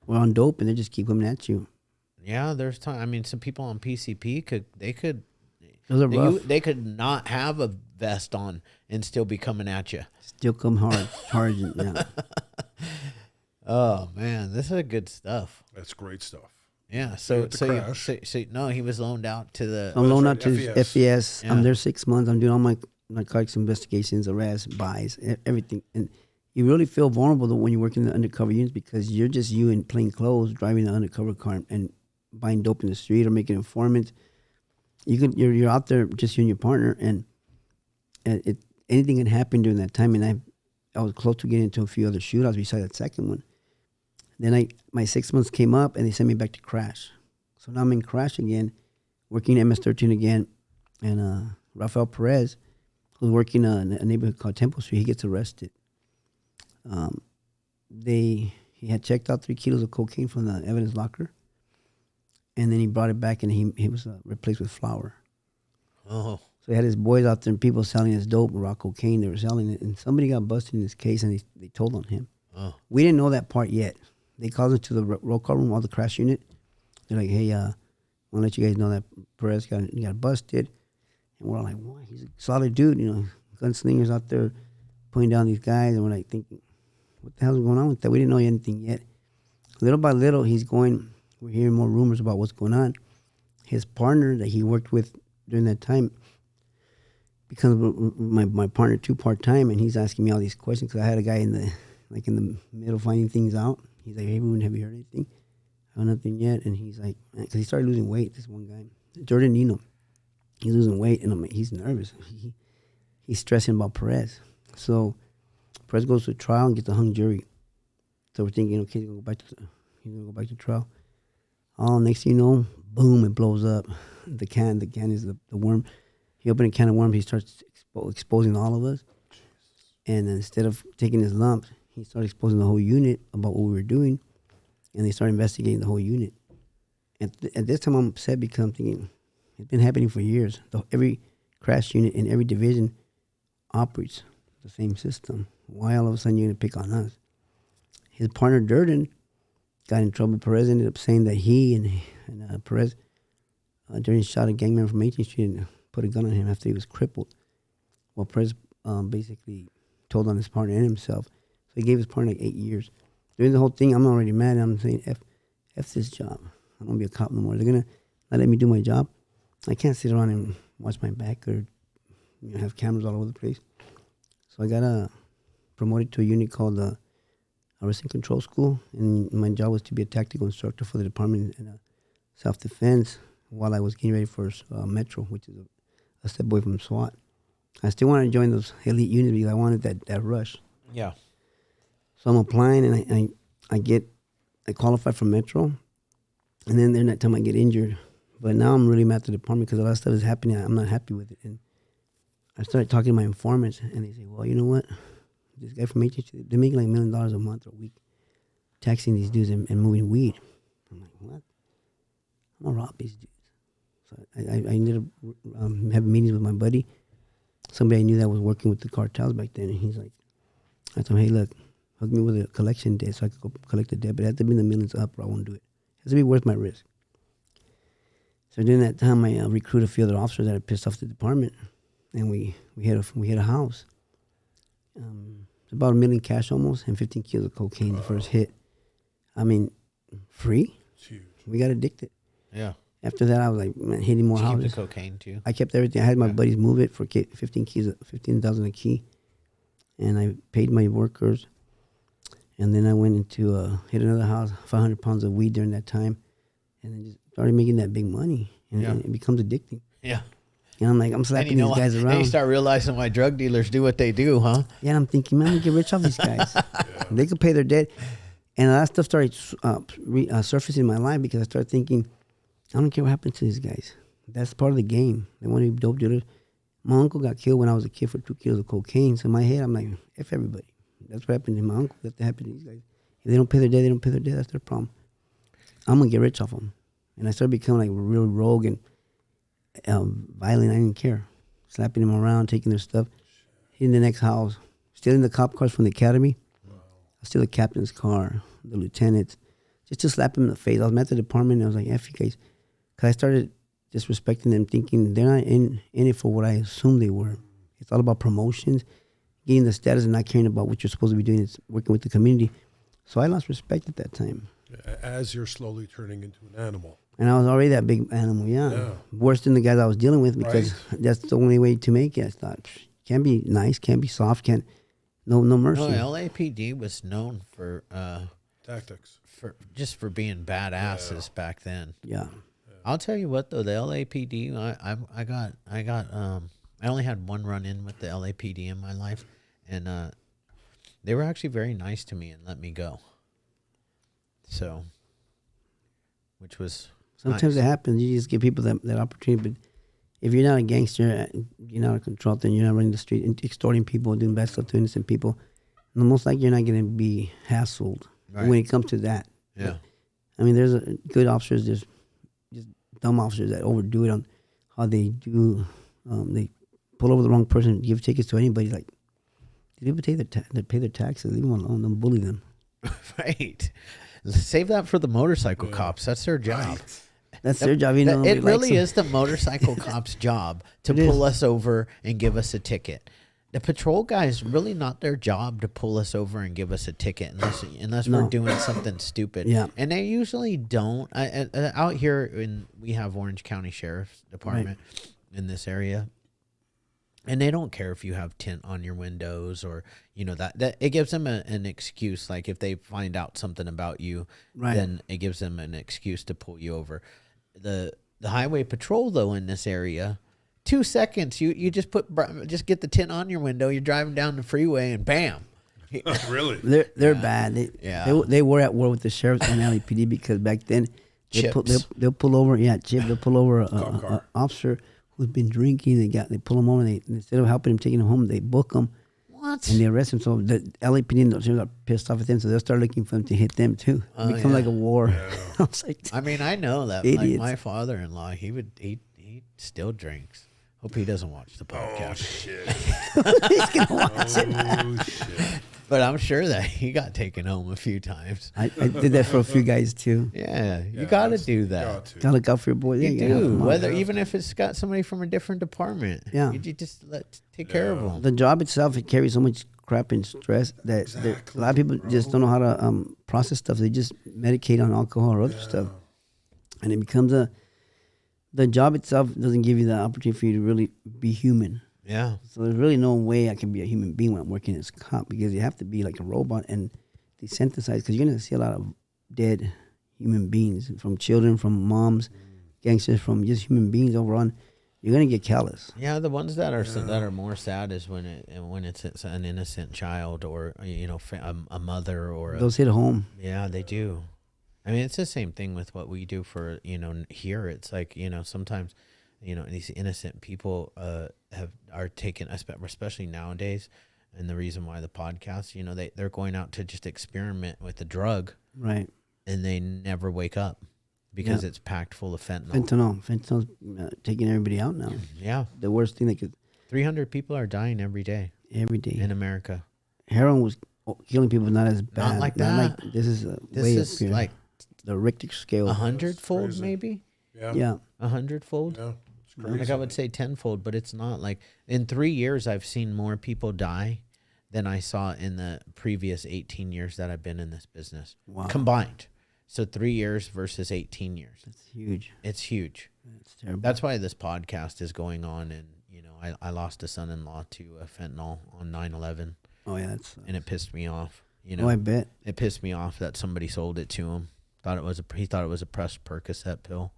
S2: we're on dope, and they just keep coming at you.
S1: Yeah, there's time. I mean, some people on PCP could.
S2: Those are rough.
S1: They could not have a vest on and still be coming at you.
S2: Still come hard, charging. Yeah.
S1: Oh man, this is good stuff.
S3: That's great stuff.
S1: Yeah. So no, he was loaned out to the.
S2: I'm loaned out to FES.
S1: Yeah.
S2: I'm there 6 months. I'm doing all my narcotics investigations, arrests, buys, everything. And you really feel vulnerable when you work in the undercover units because you're just you in plain clothes driving an undercover car and buying dope in the street or making informants. You're out there just you and your partner, and anything can happen during that time. And I was close to getting into a few other shootouts besides that second one. Then my 6 months came up, and they sent me back to C.R.A.S.H. So now I'm in C.R.A.S.H. again, working MS-13 again, and Rafael Perez, who's working in a neighborhood called Temple Street, he gets arrested. He had checked out 3 kilos of cocaine from the evidence locker, and then he brought it back, and he was replaced with flour.
S1: Oh.
S2: So he had his boys out there, and people selling his dope, raw cocaine. They were selling it, and somebody got busted in this case, and they told on him.
S1: Oh.
S2: We didn't know that part yet. They called us to the roll call room, all the C.R.A.S.H. unit. They're like, hey, I want to let you guys know that Perez got busted. And we're all like, what? He's a solid dude, gunslingers out there putting down these guys. And we're like thinking, what the hell's going on with that? We didn't know anything yet. Little by little, we're hearing more rumors about what's going on. His partner that he worked with during that time becomes my partner too part-time, and he's asking me all these questions because I had a guy in the middle finding things out. He's like, hey, Ruben, have you heard anything? I have nothing yet. And he's like, because he started losing weight, this one guy, Jordan Nino. He's losing weight, and I'm like, he's nervous. He's stressing about Perez. So Perez goes to trial and gets a hung jury. So we're thinking, okay, he's gonna go back to trial. Oh, next thing you know, boom, it blows up. The can is the worm. He opened a can of worms. He starts exposing all of us. And then instead of taking his lumps, he started exposing the whole unit about what we were doing. And they started investigating the whole unit. At this time, I'm upset because I'm thinking, it's been happening for years. Every C.R.A.S.H. unit in every division operates the same system. Why all of a sudden you're going to pick on us? His partner, Durden, got in trouble. Perez ended up saying that he and Perez, Durden shot a gang member from 18th Street and put a gun on him after he was crippled. Well, Perez basically told on his partner and himself. So he gave his partner like 8 years. During the whole thing, I'm already mad. I'm saying, F this job. I don't want to be a cop no more. They're going to not let me do my job. I can't sit around and watch my back or have cameras all over the place. So I got promoted to a unit called the Arrest and Control School. And my job was to be a tactical instructor for the department in self-defense while I was getting ready for Metro, which is a step away from SWAT. I still wanted to join those elite units because I wanted that rush.
S1: Yeah.
S2: So I'm applying, and I qualify for Metro, and then during that time I get injured. But now I'm really mad at the department because a lot of stuff is happening. I'm not happy with it. And I started talking to my informants, and they say, well, you know what? This guy from HH, they make like $1 million a month or a week taxing these dudes and moving weed. I'm like, what? I'm going to rob these dudes. So I ended up having meetings with my buddy. somebody I knew that was working with the cartels back then, and he's like, I told him, hey, look, hook me with a collection debt so I could go collect the debt, but it has to be in the millions up or I won't do it. It has to be worth my risk. So during that time, I recruited a few other officers that had pissed off the department, and we hit a house. It's about $1 million cash almost, and 15 kilos of cocaine the first hit. I mean, free?
S3: Huge.
S2: We got addicted.
S1: Yeah.
S2: After that, I was like, man, hitting more houses.
S1: Keep the cocaine too.
S2: I kept everything. I had my buddies move it for 15,000 a key, and I paid my workers. And then I went into hit another house, 500 pounds of weed during that time, and then just started making that big money, and it becomes addicting.
S1: Yeah.
S2: And I'm like, I'm slapping these guys around.
S1: And you start realizing why drug dealers do what they do, huh?
S2: Yeah, and I'm thinking, man, I'm gonna get rich off these guys. They could pay their debt. And that stuff started surfacing in my life because I started thinking, I don't care what happened to these guys. That's part of the game. They want to be dope dealers. My uncle got killed when I was a kid for 2 kilos of cocaine. So in my head, I'm like, F everybody. That's what happened to my uncle. That happened to these guys. If they don't pay their debt, they don't pay their debt. That's their problem. I'm going to get rich off them. And I started becoming like real rogue and violent. I didn't care. Slapping them around, taking their stuff, hitting the next house, stealing the cop cars from the academy. I steal the captain's car, the lieutenants, just to slap them in the face. I was at the department and I was like, F you guys. Because I started disrespecting them, thinking they're not in it for what I assumed they were. It's all about promotions, getting the status and not caring about what you're supposed to be doing. It's working with the community. So I lost respect at that time.
S3: As you're slowly turning into an animal.
S2: And I was already that big animal, yeah. Worse than the guys I was dealing with because that's the only way to make it. I thought, can't be nice, can't be soft, no mercy.
S1: No, LAPD was known for
S3: tactics,
S1: for being badasses back then.
S2: Yeah.
S1: I'll tell you what though, the LAPD, I only had one run in with the LAPD in my life, and they were actually very nice to me and let me go. So, which was
S2: sometimes
S1: nice.
S2: It happens. You just give people that opportunity, but if you're not a gangster, you're not a control, then you're not running the street and extorting people, doing bad stuff to innocent people. And most likely you're not going to be hassled when it comes to that.
S1: Yeah.
S2: I mean, there's good officers, there's just dumb officers that overdo it on how they do. They pull over the wrong person, give tickets to anybody. Like, people pay their taxes, leave them alone, don't bully them.
S1: Right. Save that for the motorcycle cops. That's their job.
S3: Right.
S2: That's their job. It
S1: really is the motorcycle cop's job to pull us over and give us a ticket. The patrol guys really not their job to pull us over and give us a ticket unless we're doing something stupid.
S2: Yeah.
S1: And they usually don't. Out here, we have Orange County Sheriff's Department in this area. And they don't care if you have tint on your windows or, that it gives them an excuse. Like if they find out something about you, then it gives them an excuse to pull you over. The highway patrol, though, in this area, 2 seconds, you just get the tint on your window. You're driving down the freeway and bam.
S3: Really?
S2: They're bad. They were at war with the sheriffs and LAPD because back then they'll pull over. Yeah, they'll pull over a officer who's been drinking. They pull him over. And instead of helping him, taking him home, they book him. What? And they arrest him. So the LAPD and the sheriff got pissed off at them, so they'll start looking for him to hit them too. It becomes like a war. Yeah. I was like,
S1: I know that. Like my father-in-law, he still drinks. Hope he doesn't watch the podcast.
S3: Oh shit!
S2: He's gonna watch it.
S3: Shit!
S1: But I'm sure that he got taken home a few times.
S2: I did that for a few guys too.
S1: Yeah, you got to do that.
S2: Gotta look out for your boys.
S1: You do. Even if it's got somebody from a different department.
S2: Yeah.
S1: You just take care of them.
S2: The job itself, it carries so much crap and stress that a lot of people just don't know how to process stuff. They just medicate on alcohol or other stuff, and it becomes the job itself doesn't give you the opportunity for you to really be human.
S1: Yeah.
S2: So there's really no way I can be a human being when I'm working as a cop because you have to be like a robot and desensitized because you're going to see a lot of dead human beings, from children, from moms, gangsters, from just human beings overall. You're going to get callous.
S1: Yeah, the ones that are more sad is when it's an innocent child or a mother or
S2: those hit home.
S1: Yeah, they do. I mean, it's the same thing with what we do for here. It's like sometimes these innocent people are taken, especially nowadays, and the reason why the podcast, they're going out to just experiment with the drug,
S2: right?
S1: And they never wake up because it's packed full of fentanyl.
S2: Fentanyl's taking everybody out now.
S1: Yeah,
S2: the worst thing
S1: 300 people are dying every day
S2: Every day.
S1: in America.
S2: Heroin was killing people, not as bad.
S1: Not like that.
S2: This is
S1: This
S2: way
S1: is
S2: up here.
S1: like
S2: the Richter scale.
S1: 100-fold,
S3: crazy.
S1: maybe.
S2: Yeah.
S1: 100-fold.
S3: Yeah. It's crazy.
S1: Like I would say 10-fold, but it's not. Like in 3 years, I've seen more people die than I saw in the previous 18 years that I've been in this business.
S2: Wow.
S1: Combined. So 3 years versus 18 years.
S2: That's huge.
S1: It's huge.
S2: That's terrible.
S1: That's why this podcast is going on. And, you know, I lost a son-in-law to fentanyl on 9/11.
S2: Oh, yeah. That's,
S1: And it pissed me off. You know,
S2: I bet.
S1: it pissed me off that somebody sold it to him. He thought it was a pressed Percocet pill.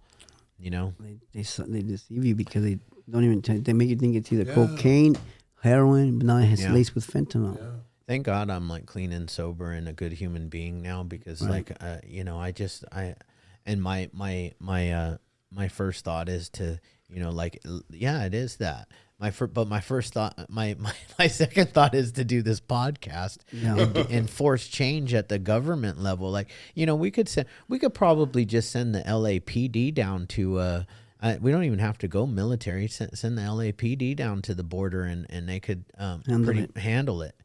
S1: You know,
S2: They deceive you because they don't even they make you think it's either cocaine, heroin, but now it's laced with fentanyl.
S3: Yeah.
S1: thank God I'm like clean and sober and a good human being now, because like you know, my first thought is to, you know, like, yeah, it is that. But my first thought, my second thought is to do this podcast and force change at the government level. Like, you know, we could probably just send the LAPD down to, we don't even have to go military. Send the LAPD down to the border and they could handle it.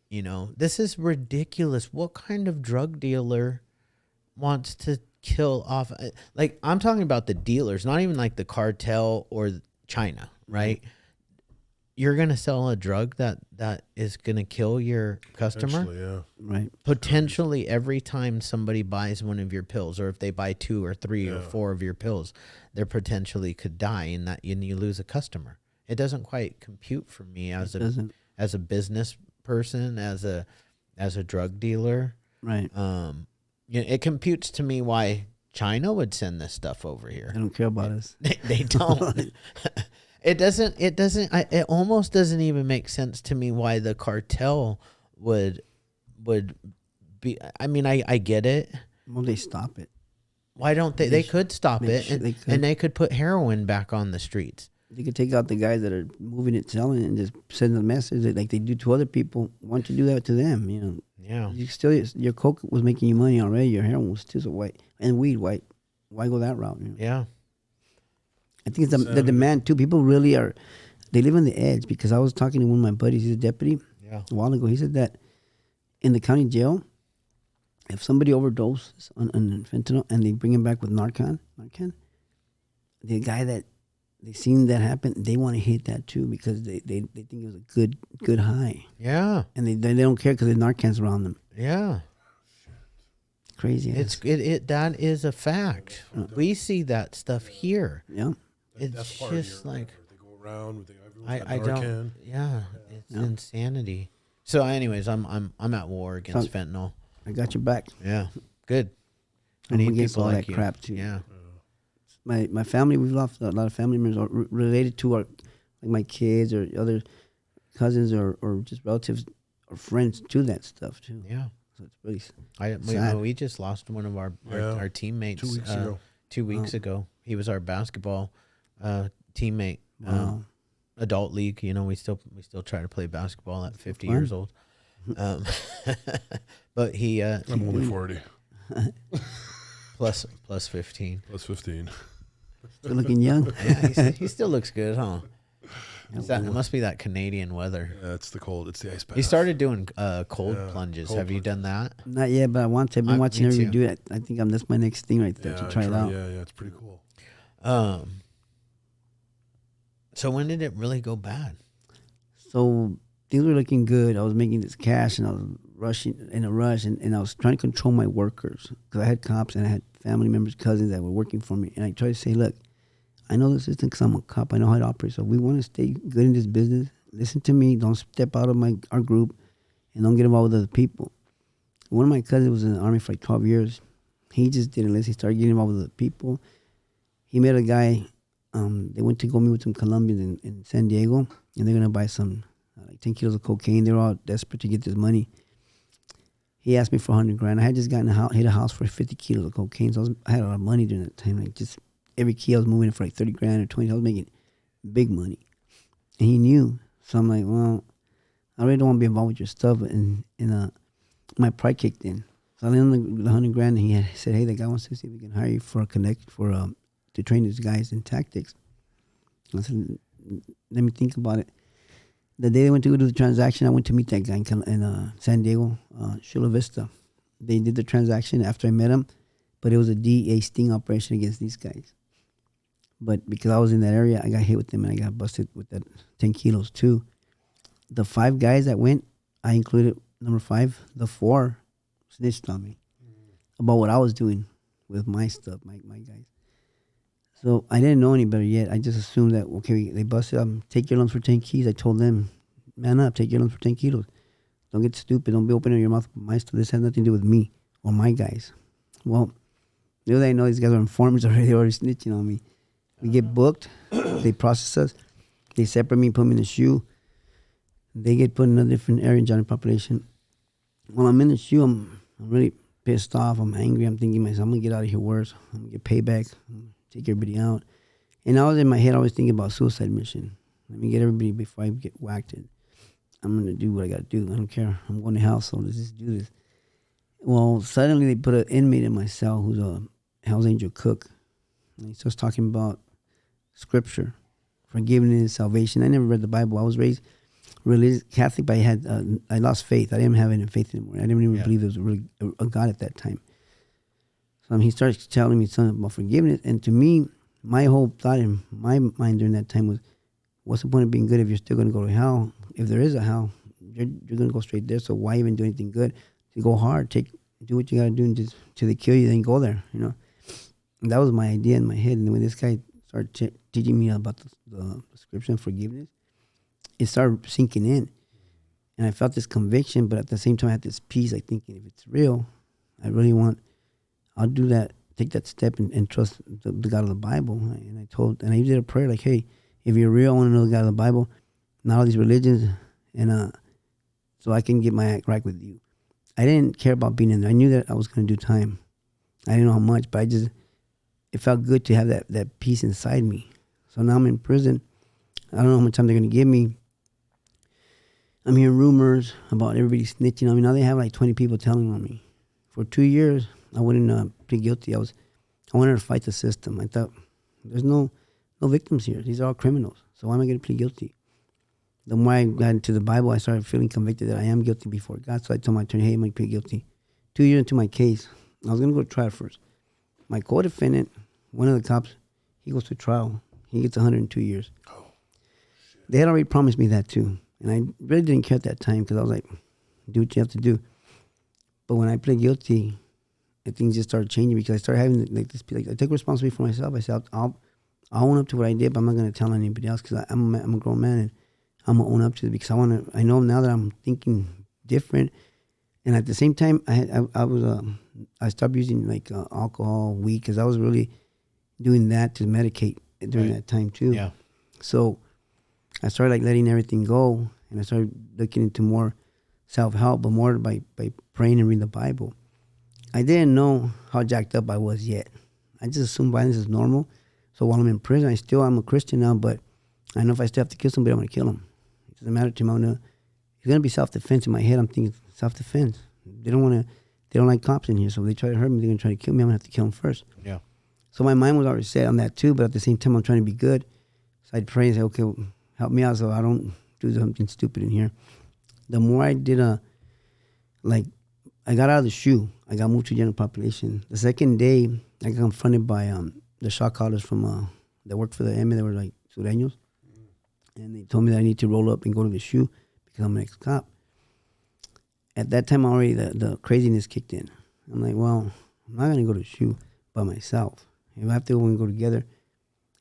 S1: You know, this is ridiculous. What kind of drug dealer wants to kill off? Like, I'm talking about the dealers, not even like the cartel or China, right? You're going to sell a drug that is going to kill your customer.
S3: Yeah.
S2: Right.
S1: Potentially every time somebody buys one of your pills, or if they buy 2 or 3 or 4 of your pills, they potentially could die in that, and you lose a customer. It doesn't quite compute for me as a business person, as a drug dealer.
S2: Right.
S1: You know, it computes to me why China would send this stuff over here.
S2: They don't care about us.
S1: They don't. It almost doesn't even make sense to me why the cartel would be. I mean, I get it.
S2: Well, they stop it.
S1: Why don't they? They could stop it, and they could put heroin back on the streets.
S2: They could take out the guys that are moving it, selling it, and just send a message that, like they do to other people. Why don't you do that to them? You know.
S1: Yeah.
S2: You still, your coke was making you money already. Your heroin was still so white, and weed white. Why go that route? You know?
S1: Yeah.
S2: I think it's the demand too. People really are. They live on the edge, because I was talking to one of my buddies. He's a deputy.
S1: Yeah.
S2: A while ago, he said that in the county jail, if somebody overdoses on fentanyl and they bring him back with Narcan, the guy that they seen that happen, they want to hit that too, because they think it was a good high.
S1: Yeah.
S2: And they don't care because the Narcan's around them.
S1: Yeah.
S2: Crazy.
S1: That is a fact. We see that stuff here.
S2: Yeah.
S1: It's just like
S3: they go around.
S1: I don't. Yeah, it's insanity. So, anyways, I'm at war against fentanyl.
S2: I got your back.
S1: Yeah, good. I
S2: I'm
S1: need
S2: against
S1: people
S2: all
S1: like
S2: that
S1: you.
S2: crap too.
S1: Yeah.
S2: My family, we've lost a lot of family members related to our, like my kids or other cousins or just relatives or friends to that stuff too.
S1: Yeah.
S2: So it's really sad.
S1: We just lost one of our teammates
S3: 2 weeks ago.
S1: 2 weeks ago. He was our basketball teammate.
S2: Wow.
S1: Adult league, you know, we still try to play basketball at 50 years old. But he
S3: I'm only 40.
S1: plus 15.
S3: Plus 15.
S2: Still looking young.
S1: Yeah, he still looks good, huh? It must be that Canadian weather.
S3: Yeah, it's the cold. It's the ice bath.
S1: He started doing cold plunges.
S3: Cold
S1: Have you done that?
S2: Not yet, but I want to. I've been watching everybody do it. I think that's my next thing right there to try it out.
S3: Yeah, it's pretty cool.
S1: So when did it really go bad?
S2: So things were looking good. I was making this cash, and I was rushing in a rush, and I was trying to control my workers, because I had cops and I had family members, cousins that were working for me. And I tried to say, look, I know the system because I'm a cop. I know how to operate. So we want to stay good in this business. Listen to me. Don't step out of our group, and don't get involved with other people. One of my cousins was in the Army for like 12 years. He just didn't listen. He started getting involved with other people. He met a guy. They went to go meet with some Colombians in San Diego, and they're going to buy some, like 10 kilos of cocaine. They were all desperate to get this money. He asked me for $100,000. I had just hit a house for 50 kilos of cocaine, so I had a lot of money during that time. Like, just every key I was moving it for like $30,000 or $20,000. I was making big money. And he knew. So I'm like, well, I really don't want to be involved with your stuff. And my pride kicked in. So I lent him the $100,000, and he said, hey, the guy wants to see if we can hire you for a to train these guys in tactics. I said, let me think about it. The day they went to go do the transaction, I went to meet that guy in San Diego, Chula Vista. They did the transaction after I met him, but it was a DEA sting operation against these guys. But because I was in that area, I got hit with them and I got busted with that 10 kilos too. The 5 guys that went, I included number 5. The 4 snitched on me about what I was doing with my stuff, my guys. So I didn't know any better yet. I just assumed that, okay, they busted up, take your lumps for 10 keys. I told them, man up, take your lumps for 10 kilos. Don't get stupid. Don't be opening your mouth with my stuff. This has nothing to do with me or my guys. Well, little they know these guys are informants already. They're already snitching on me. We get booked. They process us. They separate me, put me in the shoe. They get put in a different area in general population. When I'm in the shoe, I'm really pissed off. I'm angry. I'm thinking to myself, I'm going to get out of here worse. I'm going to get payback. I'm gonna take everybody out. And I was in my head always thinking about suicide mission. Let me get everybody before I get whacked. I'm going to do what I got to do. I don't care. I'm going to hell, so let's just do this. Well, suddenly they put an inmate in my cell who's a Hell's Angel cook. And he starts talking about scripture, forgiveness, salvation. I never read the Bible. I was raised religious Catholic, but I lost faith. I didn't have any faith anymore. I didn't even believe there was really a God at that time. So he starts telling me something about forgiveness. And to me, my whole thought in my mind during that time was, what's the point of being good if you're still going to go to hell? If there is a hell, you're going to go straight there. So why even do anything good? To go hard, do what you got to do, and just till they kill you, then go there. And that was my idea in my head. And when this guy started teaching me about the scripture and forgiveness, it started sinking in. And I felt this conviction, but at the same time, I had this peace. Like thinking, if it's real, I'll do that, take that step and trust the God of the Bible. And I did a prayer like, hey, if you're real, I want to know the God of the Bible, not all these religions, and so I can get my act right with you. I didn't care about being in there. I knew that I was going to do time. I didn't know how much, but it felt good to have that peace inside me. So now I'm in prison. I don't know how much time they're going to give me. I'm hearing rumors about everybody snitching on me. Now they have like 20 people telling on me. For 2 years, I wouldn't plead guilty. I wanted to fight the system. I thought, there's no victims here. These are all criminals. So why am I going to plead guilty? The more I got into the Bible, I started feeling convicted that I am guilty before God. So I told my attorney, hey, I'm going to plead guilty. 2 years into my case, I was going to go to trial first. My co-defendant, one of the cops, he goes to trial. He gets 102 years. Oh, shit. They had already promised me that too. And I really didn't care at that time because I was like, do what you have to do. But when I pled guilty, things just started changing because I started having this. I take responsibility for myself. I said, I'll own up to what I did, but I'm not going to tell anybody else because I'm a grown man and I'm going to own up to it because I know now that I'm thinking different. And at the same time, I stopped using alcohol, weed, because I was really doing that to medicate during that time too. Yeah. So I started letting everything go, and I started looking into more self-help, but more by praying and reading the Bible. I didn't know how jacked up I was yet. I just assumed violence is normal. So while I'm in prison, I'm a Christian now, but I know if I still have to kill somebody, I'm going to kill him. It doesn't matter to me. It's going to be self-defense. In my head, I'm thinking self-defense. They don't like cops in here, so if they try to hurt me, they're going to try to kill me. I'm going to have to kill them first. Yeah. So my mind was already set on that too, but at the same time, I'm trying to be good. So I'd pray and say, okay, well, help me out so I don't do something stupid in here. The more I did I got out of the shoe. I got moved to general population. The second day, I got confronted by the shot callers from that worked for the MA. They were like Sureños. And they told me that I need to roll up and go to the shoe because I'm an ex-cop. At that time, already the craziness kicked in. I'm like, well, I'm not going to go to the shoe by myself. If I have to go, we're going to go together.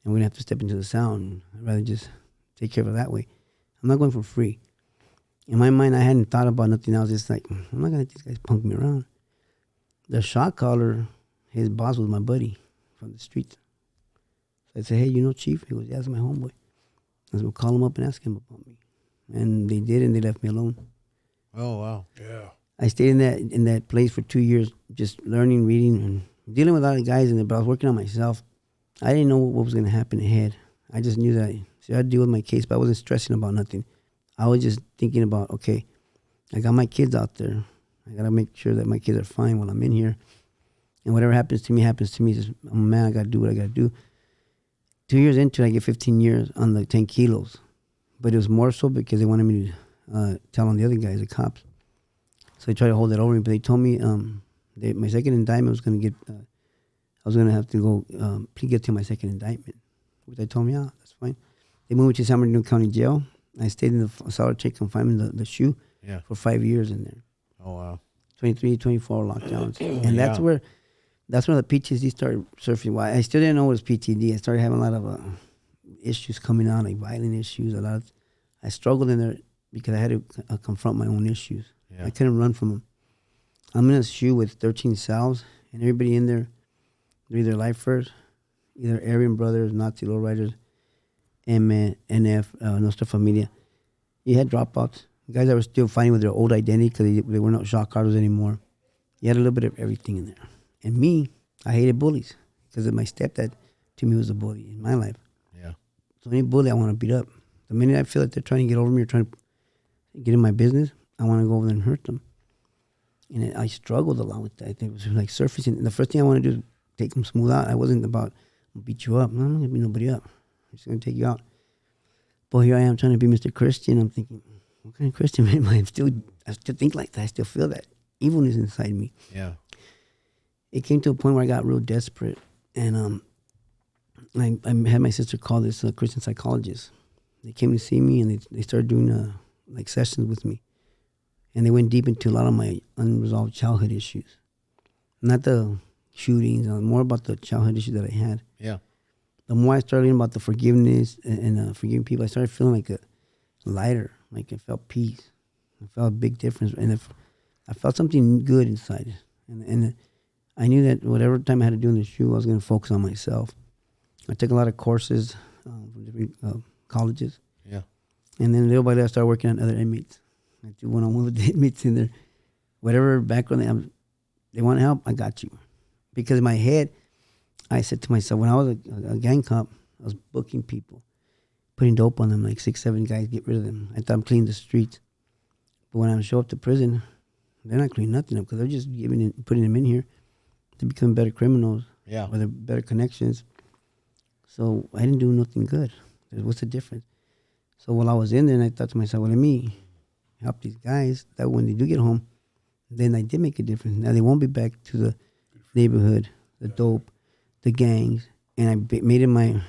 S2: And we're going to have to step into the sound. I'd rather just take care of it that way. I'm not going for free. In my mind, I hadn't thought about nothing else. Just like, I'm not going to let these guys punk me around. The shot caller, his boss was my buddy from the street. So I said, hey, Chief? He goes, yeah, that's my homeboy. I said, well, call him up and ask him about me. And they did, and they left me alone.
S1: Oh, wow.
S3: Yeah.
S2: I stayed in that place for 2 years, just learning, reading, and dealing with a lot of guys in there, but I was working on myself. I didn't know what was going to happen ahead. I just knew that I had to deal with my case, but I wasn't stressing about nothing. I was just thinking about, okay, I got my kids out there. I got to make sure that my kids are fine while I'm in here. And whatever happens to me, happens to me. Just, I'm a man, I got to do what I got to do. 2 years into it, I get 15 years on the 10 kilos. But it was more so because they wanted me to tell on the other guys, the cops. So they tried to hold it over me. But they told me my second indictment was going to get, I was going to have to go plead guilty to my second indictment. Which they told me, that's fine. They moved me to San Bernardino County Jail. I stayed in the solitary confinement, the SHU, for 5 years in there.
S1: Oh, wow.
S2: 23, 24 lockdowns. And that's where the PTSD started surfing. Why I still didn't know it was PTSD. I started having a lot of issues coming out, like violent issues. I struggled in there because I had to confront my own issues. Yeah. I couldn't run from them. I'm in a SHU with 13 cells, and everybody in there, they're either lifers, either Aryan brothers, Nazi lowriders, NF, Nuestra Familia. You had dropouts, guys that were still fighting with their old identity because they were not shock collars anymore. You had a little bit of everything in there. And me, I hated bullies because my stepdad, to me, was a bully in my life.
S1: Yeah.
S2: So any bully, I want to beat up. The minute I feel like they're trying to get over me or trying to get in my business, I want to go over there and hurt them. And I struggled a lot with that. It was like surfacing. And the first thing I want to do is take them smooth out. I wasn't about beat you up. No, I'm not going to beat nobody up. I'm just going to take you out. But here I am trying to be Mr. Christian. I'm thinking, what kind of Christian am I? I still think like that. I still feel that. Evilness inside me.
S1: Yeah.
S2: It came to a point where I got real desperate. And I had my sister call this Christian psychologist. They came to see me and they started doing like sessions with me. And they went deep into a lot of my unresolved childhood issues. Not the shootings, more about the childhood issues that I had.
S1: Yeah.
S2: The more I started learning about the forgiveness and forgiving people, I started feeling like a lighter, like I felt peace. I felt a big difference. And I felt something good inside. And I knew that whatever time I had to do in the SHU, I was going to focus on myself. I took a lot of courses from different colleges.
S1: Yeah.
S2: And then little by little, I started working on other inmates. I do one-on-one with the inmates in there. Whatever background they want help, I got you. Because in my head, I said to myself, when I was a gang cop, I was booking people, putting dope on them, like 6, 7 guys, get rid of them. I thought I'm cleaning the streets. But when I show up to prison, they're not cleaning nothing up because they're just putting them in here to become better criminals.
S1: Yeah.
S2: Or they're better connections. So I didn't do nothing good. What's the difference? So while I was in there, and I thought to myself, well, let me help these guys that when they do get home, then I did make a difference. Now they won't be back to the neighborhood, the dope, the gangs, and I made it my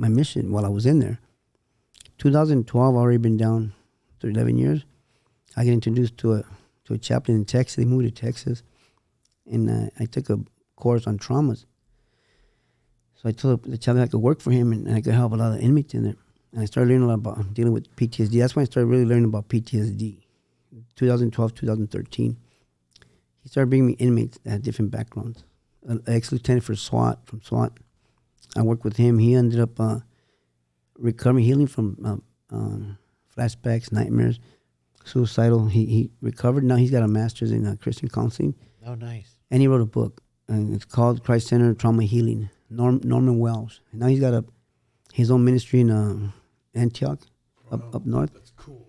S2: mission while I was in there. 2012, I've already been down for 11 years. I got introduced to a chaplain in Texas. They moved to Texas, and I took a course on traumas. So I told the chaplain I could work for him and I could help a lot of inmates in there. And I started learning a lot about dealing with PTSD. That's when I started really learning about PTSD. 2012, 2013. He started bringing me inmates that had different backgrounds. An ex-lieutenant from SWAT. I worked with him. He ended up recovering, healing from flashbacks, nightmares, suicidal. He recovered. Now he's got a master's in Christian counseling.
S1: Oh, nice.
S2: And he wrote a book. And it's called Christ Centered Trauma Healing. Norman Welsh. And now he's got his own ministry in Antioch, up north.
S3: That's cool.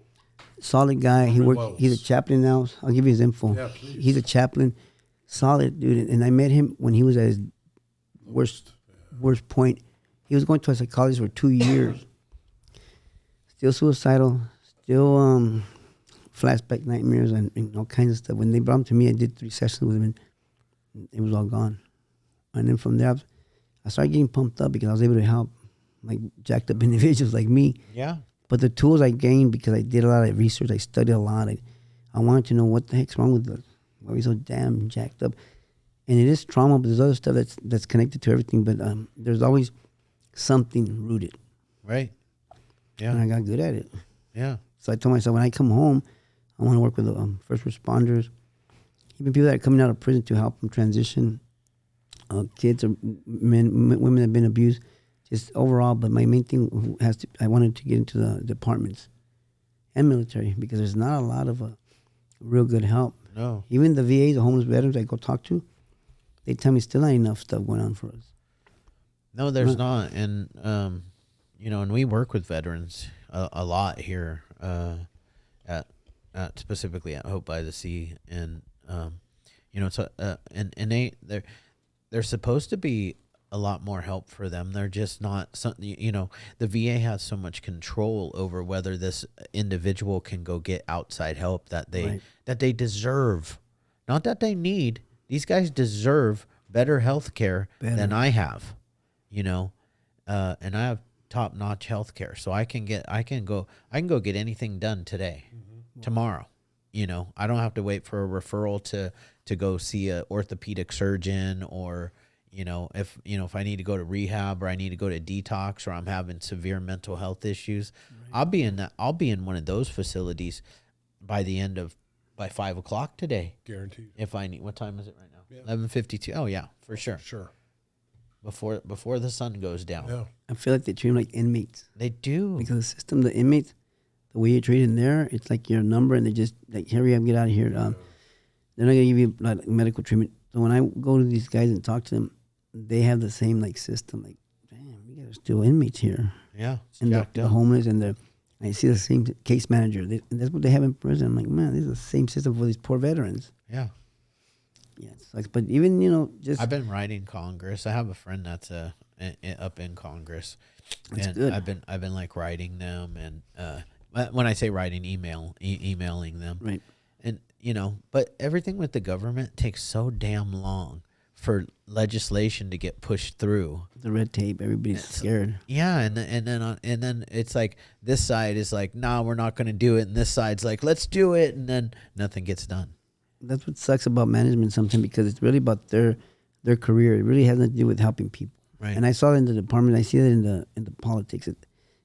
S2: Solid guy.
S3: Welsh.
S2: He's a chaplain now. I'll give you his info.
S3: Yeah, please.
S2: He's a chaplain. Solid dude. And I met him when he was at his worst point. He was going to a psychologist for 2 years. Still suicidal. Still flashback nightmares and all kinds of stuff. When they brought him to me, I did 3 sessions with him and it was all gone. And then from there, I started getting pumped up because I was able to help like jacked up individuals like me.
S1: Yeah.
S2: But the tools I gained because I did a lot of research, I studied a lot. I wanted to know what the heck's wrong with us. Why are we so damn jacked up? And it is trauma, but there's other stuff that's connected to everything. But there's always something rooted.
S1: Right. Yeah.
S2: And I got good at it.
S1: Yeah.
S2: So I told myself when I come home, I want to work with first responders, even people that are coming out of prison to help them transition, kids or women that have been abused, just overall. But my main thing I wanted to get into the departments and military because there's not a lot of real good help.
S1: No.
S2: Even the VAs, the homeless veterans I go talk to, they tell me still not enough stuff going on for us.
S1: No, there's not. And, and we work with veterans a lot here at specifically at Hope by the Sea. And, so, and they're supposed to be a lot more help for them. They're just not something, the VA has so much control over whether this individual can go get outside help that they deserve, not that they need. These guys deserve better health care than I have, and I have top-notch health care. So I can go get anything done today, tomorrow. I don't have to wait for a referral to go see a orthopedic surgeon, or if I need to go to rehab, or I need to go to detox, or I'm having severe mental health issues. Right. I'll be in one of those facilities by 5 o'clock today.
S3: Guaranteed.
S1: If I need, what time is it right now? Yeah. 11:52. Oh yeah, for sure.
S3: Sure.
S1: Before the sun goes down.
S3: Yeah.
S2: I feel like they treat them like inmates.
S1: They do.
S2: Because the system, the inmates, the way you're treated there, it's like your number, and they just like, hurry up, get out of here. They're not gonna give you like medical treatment. So when I go to these guys and talk to them, they have the same like system. Like, damn, we got still inmates here.
S1: Yeah,
S2: and the homeless, and I see the same case manager. And that's what they have in prison. I'm like, man, this is the same system for these poor veterans.
S1: Yeah.
S2: Yeah, it sucks. But even just
S1: I've been writing Congress. I have a friend that's up in Congress,
S2: that's
S1: and
S2: good.
S1: I've been like writing them, and when I say writing, emailing them,
S2: right?
S1: And but everything with the government takes so damn long for legislation to get pushed through.
S2: The red tape, everybody's scared.
S1: Yeah, and then it's like this side is like, nah, we're not going to do it, and this side's like, let's do it, and then nothing gets done.
S2: That's what sucks about management sometimes, because it's really about their career. It really has nothing to do with helping people.
S1: Right.
S2: And I saw it in the department. I see it in the politics.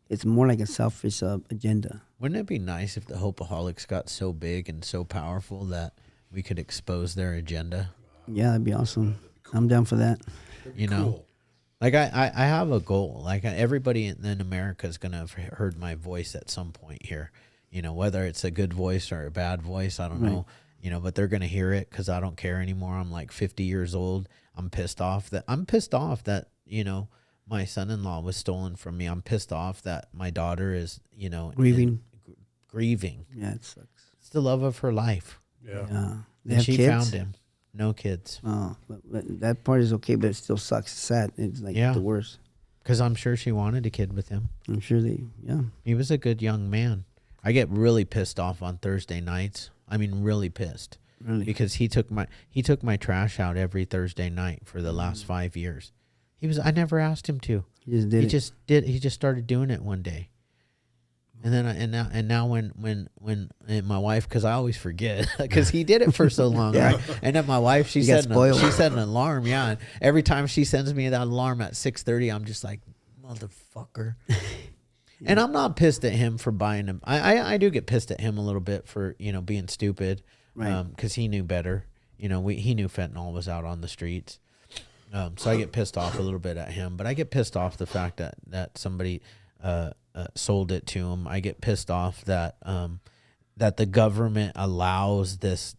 S2: It's more like a selfish agenda.
S1: Wouldn't it be nice if the Hopeaholics got so big and so powerful that we could expose their agenda?
S2: Yeah, that'd be awesome. I'm down for that.
S3: Cool.
S1: Like I have a goal. Like everybody in America is gonna have heard my voice at some point here. Whether it's a good voice or a bad voice, I don't know. But they're gonna hear it because I don't care anymore. I'm like 50 years old. I'm pissed off that my son-in-law was stolen from me. I'm pissed off that my daughter is grieving.
S2: Yeah, it sucks.
S1: It's the love of her life.
S2: Yeah.
S1: And she found him. No kids.
S2: Oh, but that part is okay, but it still sucks. It's sad. It's like the worst.
S1: Because I'm sure she wanted a kid with him.
S2: I'm sure
S1: He was a good young man. I get really pissed off on Thursday nights. I mean, really pissed.
S2: Really?
S1: Because he took my trash out every Thursday night for the last 5 years. I never asked him to.
S2: He just did
S1: He just started doing it one day. And then now when my wife, because I always forget, because he did it for so long, right? And then my wife, she set an alarm, and every time she sends me that alarm at 6:30, I'm just like, motherfucker. And I'm not pissed at him for buying him. I do get pissed at him a little bit for being stupid,
S2: right?
S1: Because he knew better. He knew fentanyl was out on the streets. So I get pissed off a little bit at him, but I get pissed off the fact that somebody sold it to him. I get pissed off that the government allows this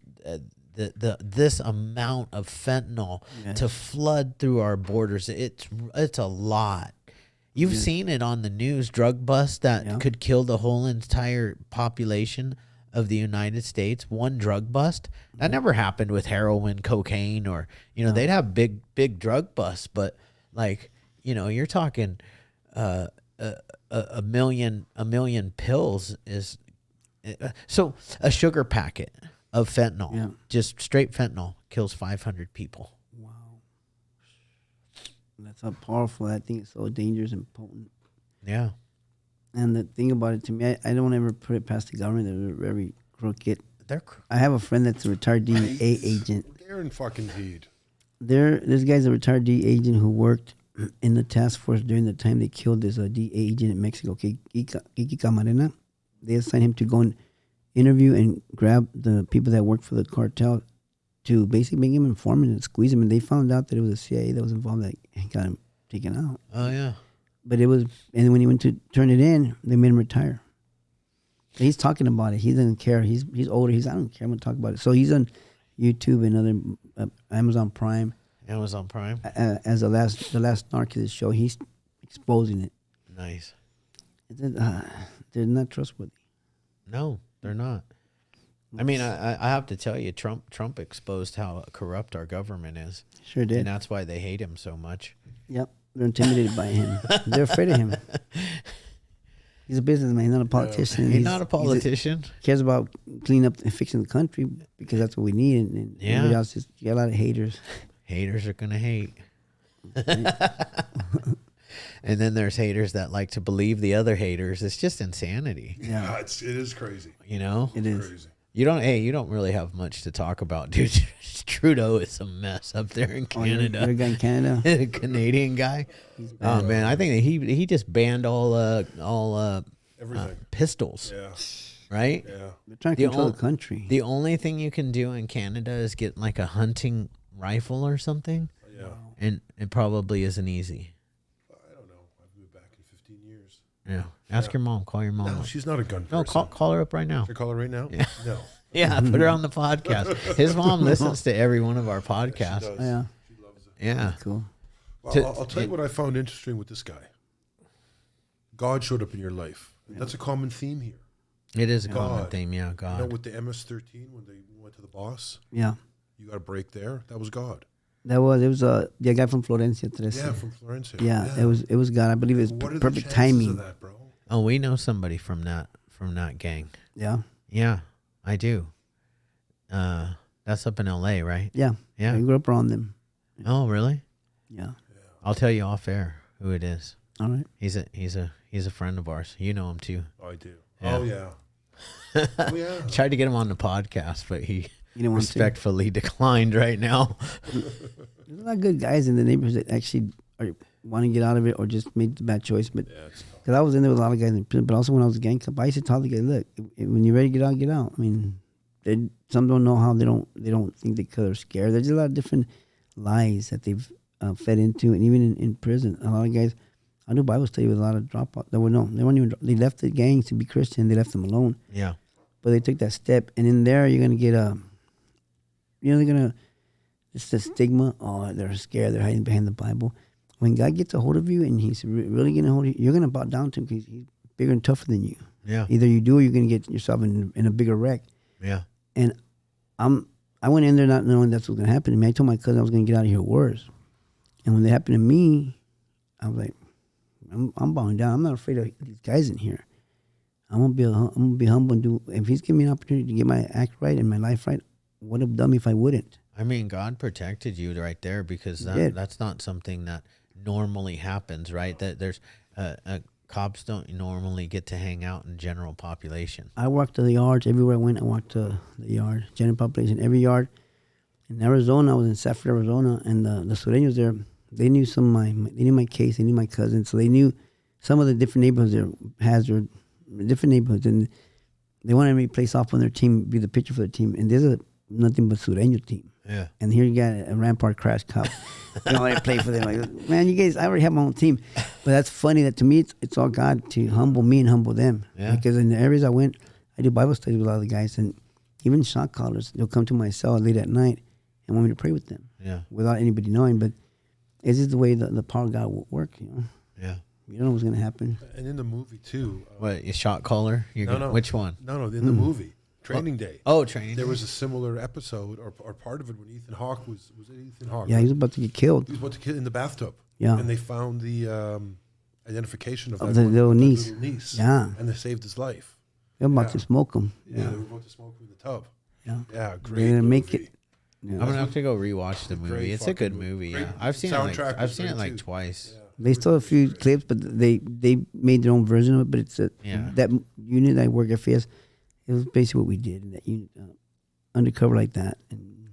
S1: this amount of fentanyl to flood through our borders. It's a lot. You've seen it on the news, drug busts that could kill the whole entire population of the United States. One drug bust. That never happened with heroin, cocaine, or they'd have big drug busts, but you're talking a million pills is so a sugar packet of fentanyl, just straight fentanyl, kills 500 people.
S2: Wow, that's how powerful that thing is. So dangerous and potent.
S1: Yeah.
S2: And the thing about it, to me, I don't ever put it past the government. They're very crooked. I have a friend that's a retired DEA agent.
S3: They're in fucking heat.
S2: This guy's a retired DEA agent who worked in the task force during the time they killed this DEA agent in Mexico, Kiki Camarena. They assigned him to go and interview and grab the people that worked for the cartel to basically make him informant and squeeze him. And they found out that it was the CIA that was involved that got him taken out.
S1: Oh, yeah.
S2: But and when he went to turn it in, they made him retire. So he's talking about it. He doesn't care. He's older. I don't care. I'm going to talk about it. So he's on YouTube and other Amazon Prime. As the last Narcos show, he's exposing it.
S1: Nice.
S2: They're not trustworthy.
S1: No, they're not. I mean, I have to tell you, Trump exposed how corrupt our government is.
S2: Sure did.
S1: And that's why they hate him so much.
S2: Yep. They're intimidated by him. They're afraid of him. He's a businessman. He's not a politician.
S1: He's not a politician.
S2: He cares about cleaning up and fixing the country because that's what we need. And everybody else you got a lot of haters.
S1: Haters are going to hate. And then there's haters that like to believe the other haters. It's just insanity.
S3: Yeah, it is crazy.
S1: You know?
S2: It is.
S3: Crazy.
S1: You don't really have much to talk about, dude. Trudeau is a mess up there in Canada.
S2: You're a guy in Canada?
S1: A Canadian guy. Oh man, I think that he just banned all
S3: everything.
S1: Pistols.
S3: Yeah.
S1: Right?
S3: Yeah.
S2: They're trying to control the country.
S1: The only thing you can do in Canada is get like a hunting rifle or something.
S3: Yeah.
S1: And it probably isn't easy.
S3: I don't know. I've moved back in 15 years.
S1: Yeah. Ask your mom. Call your mom.
S3: No, she's not a gun person.
S1: No, call her up right now.
S3: Should I call her right now?
S1: Yeah.
S3: No.
S1: Yeah, put her on the podcast. His mom listens to every one of our podcasts.
S3: She does.
S2: Yeah.
S3: She loves it.
S1: Yeah.
S2: Cool.
S3: Well, I'll tell you what I found interesting with this guy. God showed up in your life. That's a common theme here.
S1: It is a common
S3: God.
S1: theme, yeah, God.
S3: You know, with the MS-13, when they went to the boss,
S2: Yeah.
S3: you got a break there. That was God.
S2: It was the guy from Florencia.
S3: Yeah, from Florence.
S2: Yeah, it was God. I believe it was
S3: What are
S2: perfect
S3: the chances
S2: timing.
S3: of that, bro?
S1: Oh, we know somebody from that gang.
S2: Yeah.
S1: Yeah, I do. That's up in LA, right?
S2: Yeah.
S1: Yeah.
S2: I grew up around them.
S1: Oh, really?
S2: Yeah.
S1: I'll tell you off air who it is.
S2: All right.
S1: He's a friend of ours. You know him too.
S3: Oh, I do.
S1: Yeah.
S3: Oh, yeah. Oh, yeah.
S1: Tried to get him on the podcast, but he
S2: You didn't want
S1: respectfully declined right now.
S2: There's a lot of good guys in the neighborhood that actually want to get out of it or just made the bad choice. But because I was in there with a lot of guys in prison, but also when I was a gang cop, I used to tell the guys, look, when you're ready to get out, get out. I mean, some don't know how. They don't think they could. They're scared. There's a lot of different lies that they've fed into, and even in prison, a lot of guys. I do Bible study with a lot of dropouts. They weren't even. They left the gangs to be Christian. They left them alone.
S1: Yeah.
S2: But they took that step, and in there, you're gonna get they're gonna. It's the stigma. Oh, they're scared. They're hiding behind the Bible. When God gets a hold of you, and He's really getting a hold of you, you're gonna bow down to Him because He's bigger and tougher than you.
S1: Yeah.
S2: Either you do, or you're gonna get yourself in a bigger wreck.
S1: Yeah.
S2: And I went in there not knowing that's what's gonna happen to me. I told my cousin I was gonna get out of here worse. And when it happened to me, I was like, I'm bowing down. I'm not afraid of these guys in here. I'm gonna be humble and do. If He's giving me an opportunity to get my act right and my life right, what have done me if I wouldn't?
S1: I mean, God protected you right there because that's not something that normally happens, right? That there's cops don't normally get to hang out in general population.
S2: I walked to the yards everywhere I went. I walked to the yard, general population, every yard. In Arizona, I was in Safford, Arizona, and the Sureños there. They knew they knew my case, they knew my cousin, so they knew some of the different neighborhoods there, different neighborhoods, and they wanted me to play softball on their team, be the pitcher for their team, and there's nothing but Sureño team.
S1: Yeah.
S2: And here you got a Rampart C.R.A.S.H cop. You know, I play for them. Like, man, you guys, I already have my own team. But that's funny that to me, it's all God to humble me and humble them.
S1: Yeah.
S2: Because in the areas I went, I do Bible study with a lot of the guys, and even shot callers, they'll come to my cell late at night and want me to pray with them.
S1: Yeah.
S2: Without anybody knowing, but it's just the way the power of God will work, you know.
S1: Yeah.
S2: You don't know what's going to happen.
S3: And in the movie, too.
S1: What, you shot caller?
S3: No.
S1: Which one?
S3: No, in the movie. Training Day.
S1: Oh, Training
S3: There
S1: Day.
S3: was a similar episode or part of it when Ethan Hawke was it Ethan Hawke?
S2: Yeah, he was about to get killed.
S3: He was about to get in the bathtub.
S2: Yeah.
S3: And they found the identification of
S2: Of
S3: that
S2: the little niece. Yeah.
S3: And they saved his life.
S2: They're about
S3: Yeah.
S2: to smoke him.
S3: Yeah, they were about to smoke him in the tub.
S2: Yeah.
S3: Yeah, great.
S2: They're going to make
S3: movie.
S2: it. Yeah.
S1: I'm gonna have to go rewatch the movie.
S3: Great
S1: it's a good
S3: fucking
S1: movie.
S3: great
S1: Yeah, I've seen it.
S3: soundtrack
S1: I've
S3: was
S1: seen it
S3: great
S1: like
S3: too.
S1: twice.
S3: Yeah.
S2: They stole a few clips, but they made their own version of it. But it's that unit I work at FAS. It was basically what we did in that unit, undercover like that, and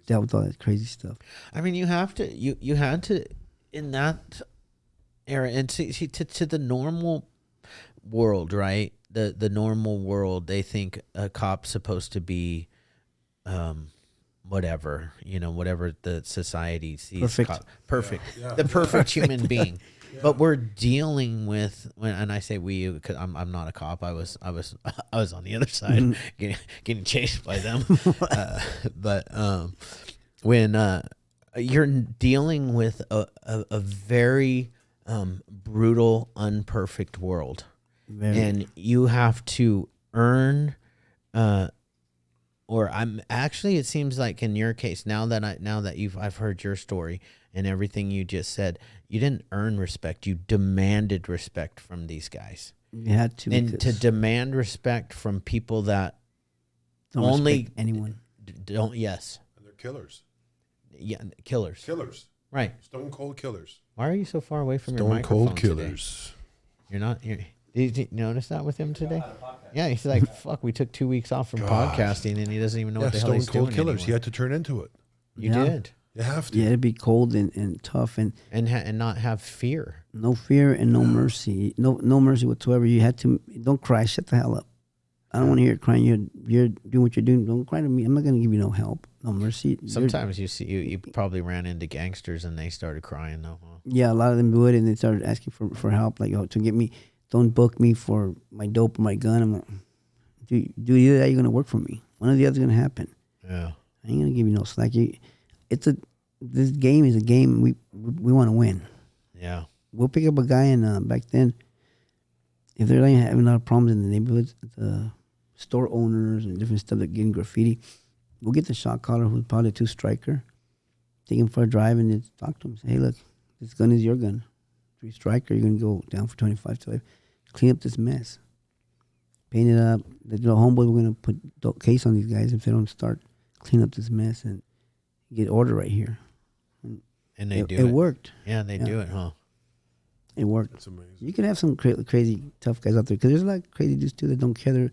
S2: dealt with all that crazy stuff.
S1: I mean, you have to. You had to in that era, and to the normal world, right? The normal world, they think a cop's supposed to be, whatever the society sees. Perfect,
S3: Yeah.
S1: the perfect human being. Yeah. But we're dealing with and I say we because I'm not a cop. I was on the other side getting chased by them. But when you're dealing with a very brutal, unperfect world, and you have to earn or I'm actually, it seems like in your case, now that I've heard your story and everything you just said, you didn't earn respect. You demanded respect from these guys.
S2: You had to.
S1: And to demand respect from people that
S2: don't
S1: only
S2: respect anyone.
S1: Don't, yes.
S3: And they're killers.
S1: Yeah, killers.
S3: Killers.
S1: Right.
S3: Stone cold killers.
S1: Why are you so far away from your
S3: Stone
S1: microphone
S3: cold killers.
S1: today? You're not. Did you notice that with him today? Yeah, he's like, "Fuck, we took 2 weeks off from podcasting, and he doesn't even know what the hell he's doing
S3: Stone cold killers.
S1: anymore."
S3: You had to turn into it.
S1: You did.
S3: You have to.
S2: Yeah, it'd be cold and tough and
S1: not have fear.
S2: no fear and no mercy. No mercy whatsoever. You had to. Don't cry. Shut the hell up. I don't want to hear it crying. You're doing what you're doing. Don't cry to me. I'm not gonna give you no help, no mercy.
S1: Sometimes you probably ran into gangsters and they started crying though. Huh?
S2: Yeah, a lot of them would, and they started asking for help, like, to get me. Don't book me for my dope or my gun. I'm like, do either that, you're gonna work for me. One or the other's gonna happen.
S1: Yeah,
S2: I ain't gonna give you no slack. This game is a game. We want to win.
S1: Yeah,
S2: we'll pick up a guy, and back then, if they're like having a lot of problems in the neighborhoods, the store owners and different stuff that getting graffiti, we'll get the shot caller who's probably a 2-striker, take him for a drive, and just talk to him. Say, hey, look, this gun is your gun. 3-striker, you're gonna go down for 25 to life. Clean up this mess. Paint it up. The homeboy, we're gonna put case on these guys if they don't start clean up this mess and get order right here.
S1: and they do
S2: it. It worked.
S1: Yeah, they do it, huh?
S2: It worked.
S3: That's amazing.
S2: You can have some crazy tough guys out there because there's a lot of crazy dudes too that don't care.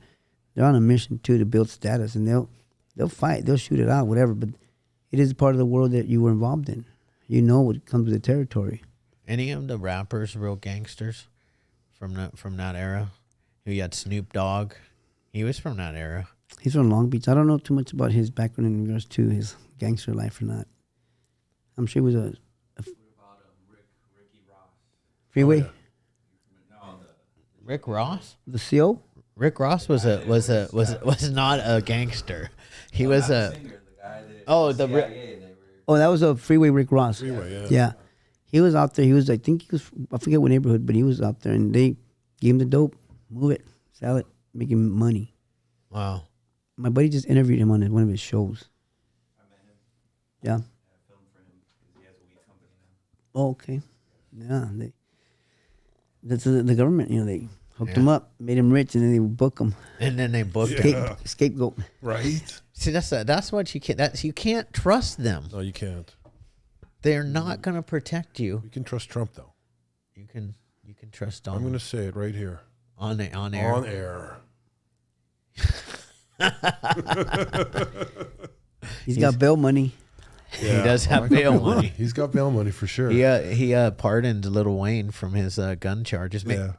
S2: They're on a mission too to build status, and they'll fight, they'll shoot it out, whatever. But it is part of the world that you were involved in. You know what comes with the territory.
S1: Any of the rappers, real gangsters from that era? You had Snoop Dogg. He was from that era.
S2: He's from Long Beach. I don't know too much about his background in regards to his gangster life or not. I'm sure he was a
S4: Ricky Ross.
S2: Freeway.
S3: Oh, yeah.
S4: No,
S1: Rick Ross.
S2: The CO.
S1: Rick Ross was not a gangster. He was a
S4: singer, the guy that
S1: oh the
S4: CIA, they were,
S2: Oh, that was a Freeway Rick Ross.
S3: Freeway, yeah.
S2: Yeah. He was out there. I think he was, I forget what neighborhood, but he was out there, and they gave him the dope, move it, sell it, make him money.
S1: wow.
S2: My buddy just interviewed him on one of his shows.
S4: I met him.
S2: Yeah.
S4: I filmed for him because he has a weed company now.
S2: Oh, okay. Yeah. That's the government. They hooked him up, made him rich, and then they book him.
S1: And then they booked him.
S3: Yeah.
S2: Scapegoat.
S3: Right?
S1: See, that's what you can't. You can't trust them.
S3: No, you can't.
S1: They're not going to protect you.
S3: You can trust Trump, though.
S1: You can trust
S3: I'm
S1: Donald
S3: going to say it right here.
S1: on air.
S3: On air.
S2: He's got bail money.
S1: He does have bail money.
S3: He's got bail money for sure.
S1: He pardoned Lil Wayne from his gun charges.
S3: Yeah.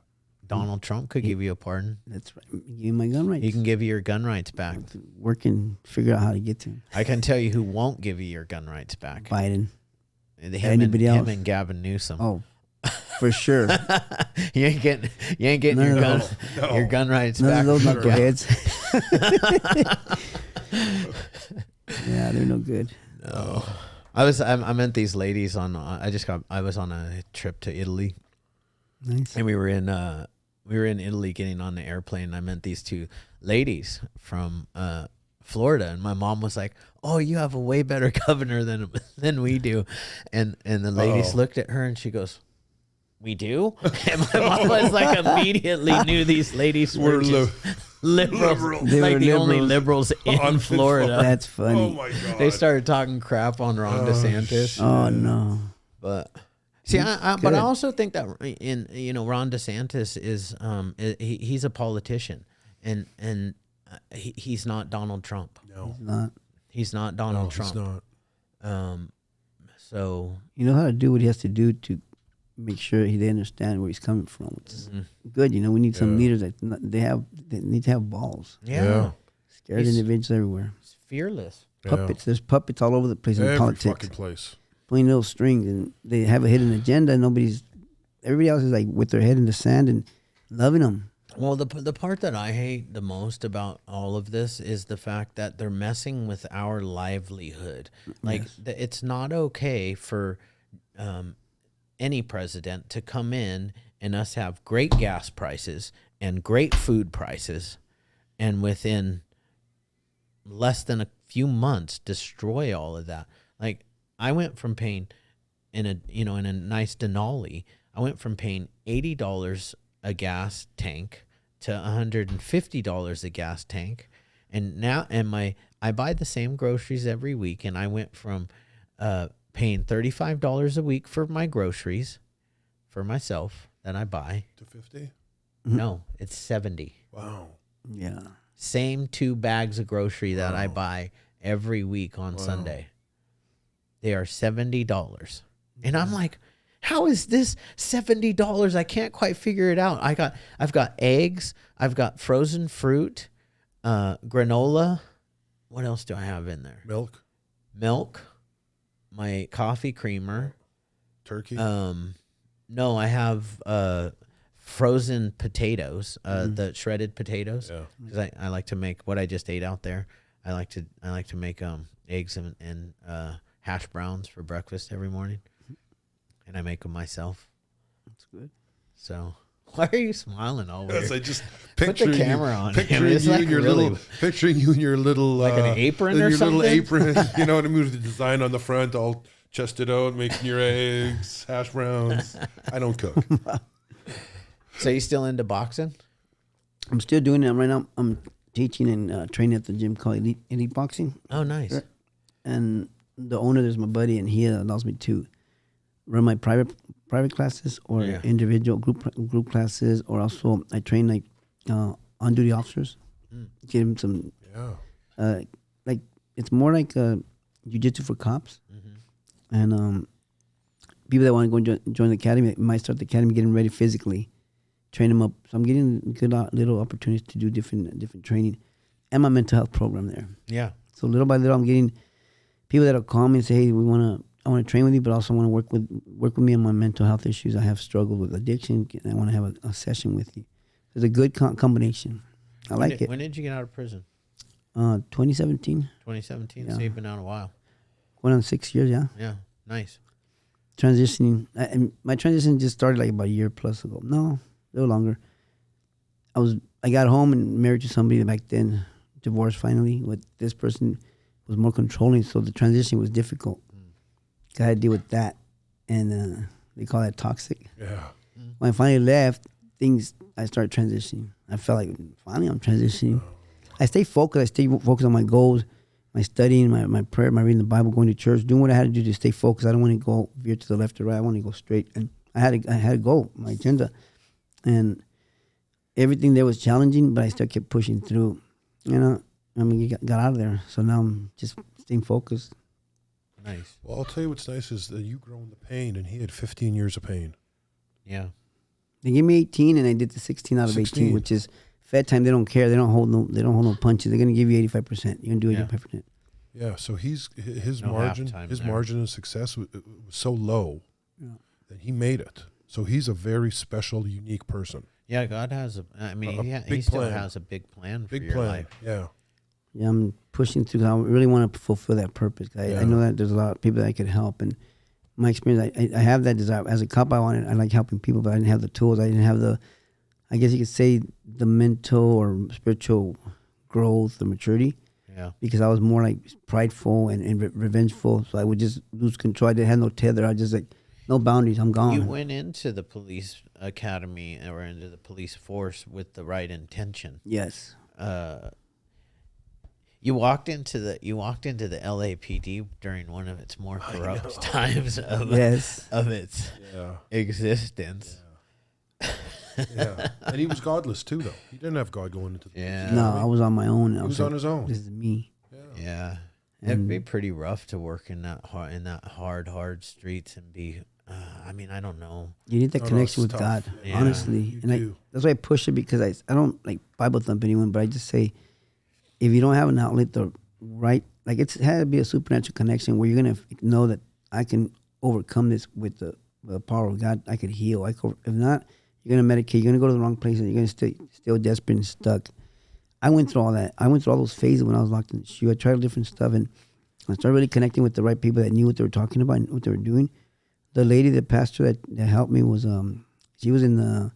S1: Donald Trump could give you a pardon.
S2: That's right. Give me my gun rights.
S1: He can give you your gun rights back.
S2: Work and figure out how to get to him.
S1: I can tell you who won't give you your gun rights back.
S2: Biden.
S1: Anybody else? Him and Gavin Newsom.
S2: Oh, for sure.
S1: You ain't getting your gun rights
S2: None
S1: back.
S2: of those
S1: from
S2: knuckleheads. Yeah, they're no good.
S1: No. I met these ladies on. I was on a trip to Italy.
S2: Nice.
S1: And we were in Italy getting on the airplane, and I met these two ladies from Florida, and my mom was like, "Oh, you have a way better governor than we do," and the ladies looked at her and she goes, "We do?" And my mom was like, immediately knew these ladies were just liberals,
S2: They
S1: like
S2: were
S1: the only
S2: liberals.
S1: liberals in Florida.
S2: That's funny.
S3: Oh, my God.
S1: They started talking crap on Ron DeSantis.
S2: Oh, no.
S1: But see, but I also think that Ron DeSantis is he's a politician, and he's not Donald Trump.
S3: No.
S2: He's not.
S1: He's not Donald Trump.
S3: He's not.
S1: So
S2: You know how to do what he has to do to make sure they understand where he's coming from, which is good. We need some leaders that they need to have balls.
S1: yeah.
S2: Scared
S1: He's-
S2: individuals everywhere.
S1: He's fearless.
S2: Puppets. There's puppets all over the place in
S3: Every
S2: politics.
S3: fucking place.
S2: Playing little strings, and they have a hidden agenda. Everybody else is like with their head in the sand and loving them.
S1: Well, the part that I hate the most about all of this is the fact that they're messing with our livelihood. Like, it's not okay for any president to come in and us have great gas prices and great food prices, and within less than a few months destroy all of that. Like I went from paying in a nice Denali, I went from paying $80 a gas tank to $150 a gas tank. And now, I buy the same groceries every week, and I went from paying $35 a week for my groceries for myself that I buy
S3: to 50.
S1: No, it's 70.
S3: Wow.
S2: Yeah.
S1: Same 2 bags of grocery that I buy every week on Sunday. They are $70. And I'm like, how is this $70? I can't quite figure it out. I've got eggs, I've got frozen fruit, granola. What else do I have in there? Milk, my coffee creamer,
S3: turkey.
S1: No, I have frozen potatoes, the shredded potatoes. Yeah. Because I like to make what I just ate out there. I like to make eggs and hash browns for breakfast every morning, and I make them myself.
S2: That's good.
S1: So why are you smiling over?
S3: Because I just
S1: put the camera on.
S3: Picturing you in your little
S1: like an apron
S3: or
S1: something.
S3: Your little apron, you know what I mean? With the design on the front, all chested out, making your eggs, hash browns. I don't cook.
S1: So you still into boxing?
S2: I'm still doing it right now. I'm teaching and training at the gym called Elite Boxing.
S1: Oh, nice.
S2: And the owner is my buddy, and he allows me to run my private classes or individual group classes, or also I train like on duty officers. Give them some like it's more like jiu-jitsu for cops, and people that want to go join the academy might start the academy getting ready physically, train them up. So I'm getting good little opportunities to do different training, and my mental health program there. Yeah. So little by little, I'm getting people that'll call me and say, "Hey, I want to train with you, but also want to work with me on my mental health issues. I have struggled with addiction, and I want to have a session with you." It's a good combination. I like it.
S1: When did you get out of prison?
S2: 2017.
S1: 2017. Yeah. So you've been out a while.
S2: Going on 6 years, yeah.
S1: Yeah, nice.
S2: Transitioning. My transition just started like about a year plus ago. No, a little longer. I got home and married to somebody back then, divorced finally. With this person was more controlling, so the transition was difficult. I had to deal with that, and they call that toxic. Yeah. When I finally left, I started transitioning. I felt like finally I'm transitioning. I stay focused. I stay focused on my goals, my studying, my prayer, my reading the Bible, going to church, doing what I had to do to stay focused. I don't want to go veer to the left or right. I want to go straight. And I had a goal, my agenda, and everything there was challenging, but I still kept pushing through. You know, you got out of there. So now I'm just staying focused.
S3: Nice. Well, I'll tell you what's nice is that you grown the pain, and he had 15 years of pain.
S1: Yeah.
S2: They gave me 18, and I did the 16 out of 18, which is Fed time. They don't care. They don't hold no punches. They're gonna give you 85%. You're gonna do 85%.
S3: Yeah. So his margin of success was so low that he made it. So he's a very special, unique person.
S1: Yeah, God has he still has a big plan for your life.
S3: Yeah.
S2: Yeah, I'm pushing through. I really want to fulfill that purpose. I know that there's a lot of people that I could help, and my experience, I have that desire. As a cop, I like helping people, but I didn't have the tools. I didn't have I guess you could say, the mental or spiritual growth, the maturity. Yeah. Because I was more like prideful and revengeful, so I would just lose control. I didn't have no tether. I just like, no boundaries. I'm gone.
S1: You went into the police academy or into the police force with the right intention.
S2: Yes.
S1: You walked into the LAPD during one of its more corrupt times of its existence.
S3: Yeah. And he was godless too, though. He didn't have God going into the
S2: police. No, I was on my own.
S3: He was on his own.
S2: This is me.
S1: Yeah. It'd be pretty rough to work in that hard streets and be. I don't know.
S2: You need that connection with God, honestly, and that's why I push it, because I don't like Bible thump anyone, but I just say, if you don't have an outlet, it had to be a supernatural connection where you're gonna know that I can overcome this with the power of God. I could heal. If not, you're gonna medicate. You're gonna go to the wrong place, and you're gonna stay still desperate and stuck. I went through all that. I went through all those phases when I was locked in the shoe. I tried different stuff, and I started really connecting with the right people that knew what they were talking about and what they were doing. The lady, the pastor that helped me was she was in the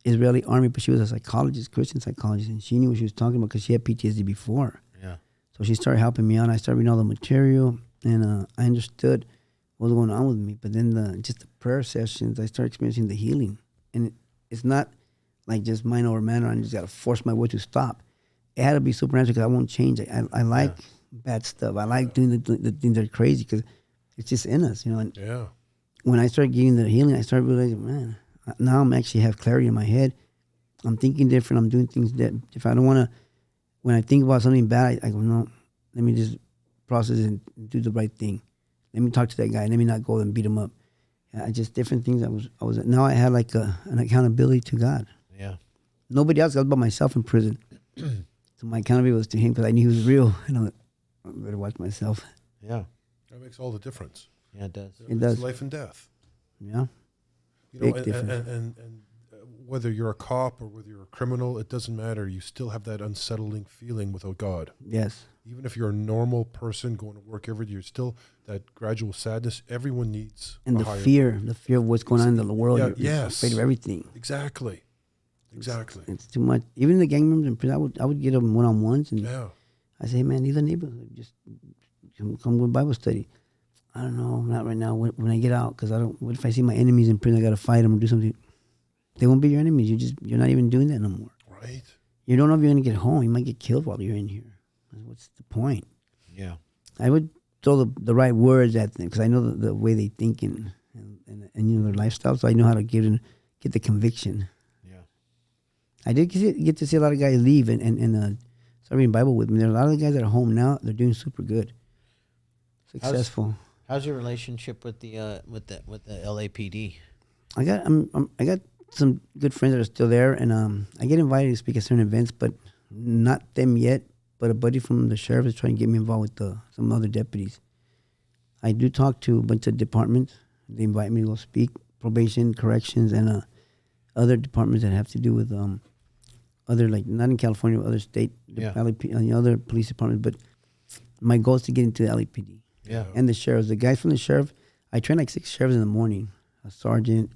S2: Israeli army, but she was a psychologist, Christian psychologist, and she knew what she was talking about because she had PTSD before. Yeah. So she started helping me out. I started reading all the material, and I understood what was going on with me. But then just the prayer sessions, I started experiencing the healing. And it's not like just mind over matter. I just got to force my will to stop. It had to be supernatural because I won't change it. I like bad stuff. I like doing the things that are crazy because it's just in us, you know. And when I started getting the healing, I started realizing, man, now I'm actually have clarity in my head. I'm thinking different. I'm doing things that if I don't want to, when I think about something bad, I go, no, let me just process and do the right thing. Let me talk to that guy. Let me not go and beat him up. Just different things. I was now I had like an accountability to God.
S1: Yeah.
S2: Nobody else. I was by myself in prison. So my accountability was to him because I knew he was real. And I'm like, I better watch myself.
S1: Yeah.
S3: That makes all the difference.
S1: Yeah, it does.
S2: It does.
S3: Life and death.
S2: Yeah.
S3: You know,
S2: Big difference.
S3: and whether you're a cop or whether you're a criminal, it doesn't matter. You still have that unsettling feeling without God.
S2: Yes.
S3: Even if you're a normal person going to work every day, you're still that gradual sadness. Everyone needs
S2: And
S3: a
S2: the
S3: higher
S2: fear of what's going on in the world.
S3: Yeah,
S2: You're afraid of everything.
S3: Exactly.
S2: It's too much. Even the gang members in prison, I would get them one-on-ones. And I say, hey, man, leave the neighborhood. Just come with Bible study. I don't know, not right now. When I get out, because what if I see my enemies in prison? I got to fight them or do something. They won't be your enemies. You're not even doing that no more.
S3: Right.
S2: You don't know if you're going to get home. You might get killed while you're in here. What's the point?
S1: Yeah.
S2: I would throw the right words at them because I know the way they think and you know their lifestyle, so I know how to get the conviction.
S1: Yeah.
S2: I did get to see a lot of guys leave and start reading Bible with me. There are a lot of the guys that are home now. They're doing super good, successful.
S1: How's your relationship with the LAPD?
S2: I got some good friends that are still there, and I get invited to speak at certain events, but not them yet. But a buddy from the sheriff is trying to get me involved with some other deputies. I do talk to a bunch of departments. They invite me to go speak, probation, corrections, and other departments that have to do with other, like, not in California, other state, other police departments. But my goal is to get into the LAPD.
S1: Yeah.
S2: And the sheriffs. The guys from the sheriff, I train like 6 sheriffs in the morning, a sergeant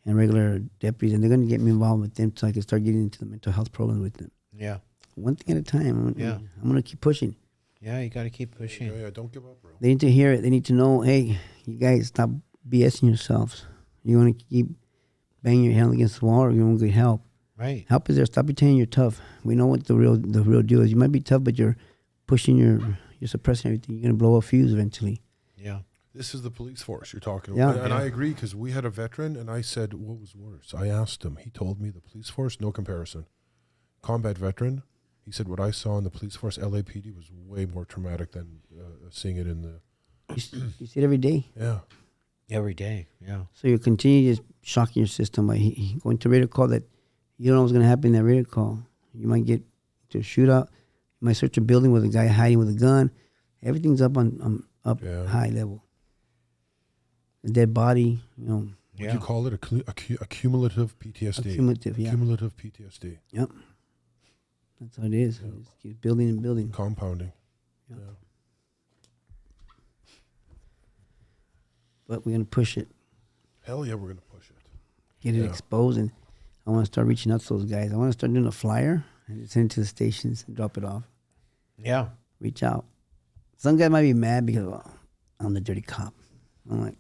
S2: and regular deputies, and they're going to get me involved with them so I can start getting into the mental health program with them.
S1: Yeah.
S2: One thing at a time. I'm going to keep pushing.
S1: Yeah, you got to keep pushing.
S3: Yeah, don't give up, bro.
S2: They need to hear it. They need to know, hey, you guys, stop BSing yourselves. You want to keep banging your head against the wall, or you want to get help.
S1: Right.
S2: Help is there. Stop pretending you're tough. We know what the real deal is. You might be tough, but you're pushing you're suppressing everything. You're going to blow a fuse eventually.
S1: Yeah.
S3: This is the police force you're talking about. And I agree, because we had a veteran, and I said, what was worse? I asked him. He told me the police force, no comparison. Combat veteran, he said what I saw in the police force, LAPD, was way more traumatic than seeing it in the...
S2: You see it every day.
S3: Yeah.
S1: Every day, yeah.
S2: So you continue just shocking your system by going to a radio call that you don't know what's going to happen in that radio call. You might get to a shootout. You might search a building with a guy hiding with a gun. Everything's up high level. A dead body, you know.
S3: Would you call it a cumulative PTSD? Cumulative PTSD.
S2: Yep. That's how it is.
S3: Yeah.
S2: It just keeps building and building.
S3: Compounding.
S2: Yep. Yeah. But we're going to push it.
S3: Hell yeah, we're going to push it.
S2: Get it exposed. And I want to start reaching out to those guys. I want to start doing a flyer and send it to the stations and drop it off.
S1: Yeah.
S2: Reach out. Some guy might be mad because I'm the dirty cop. I'm like,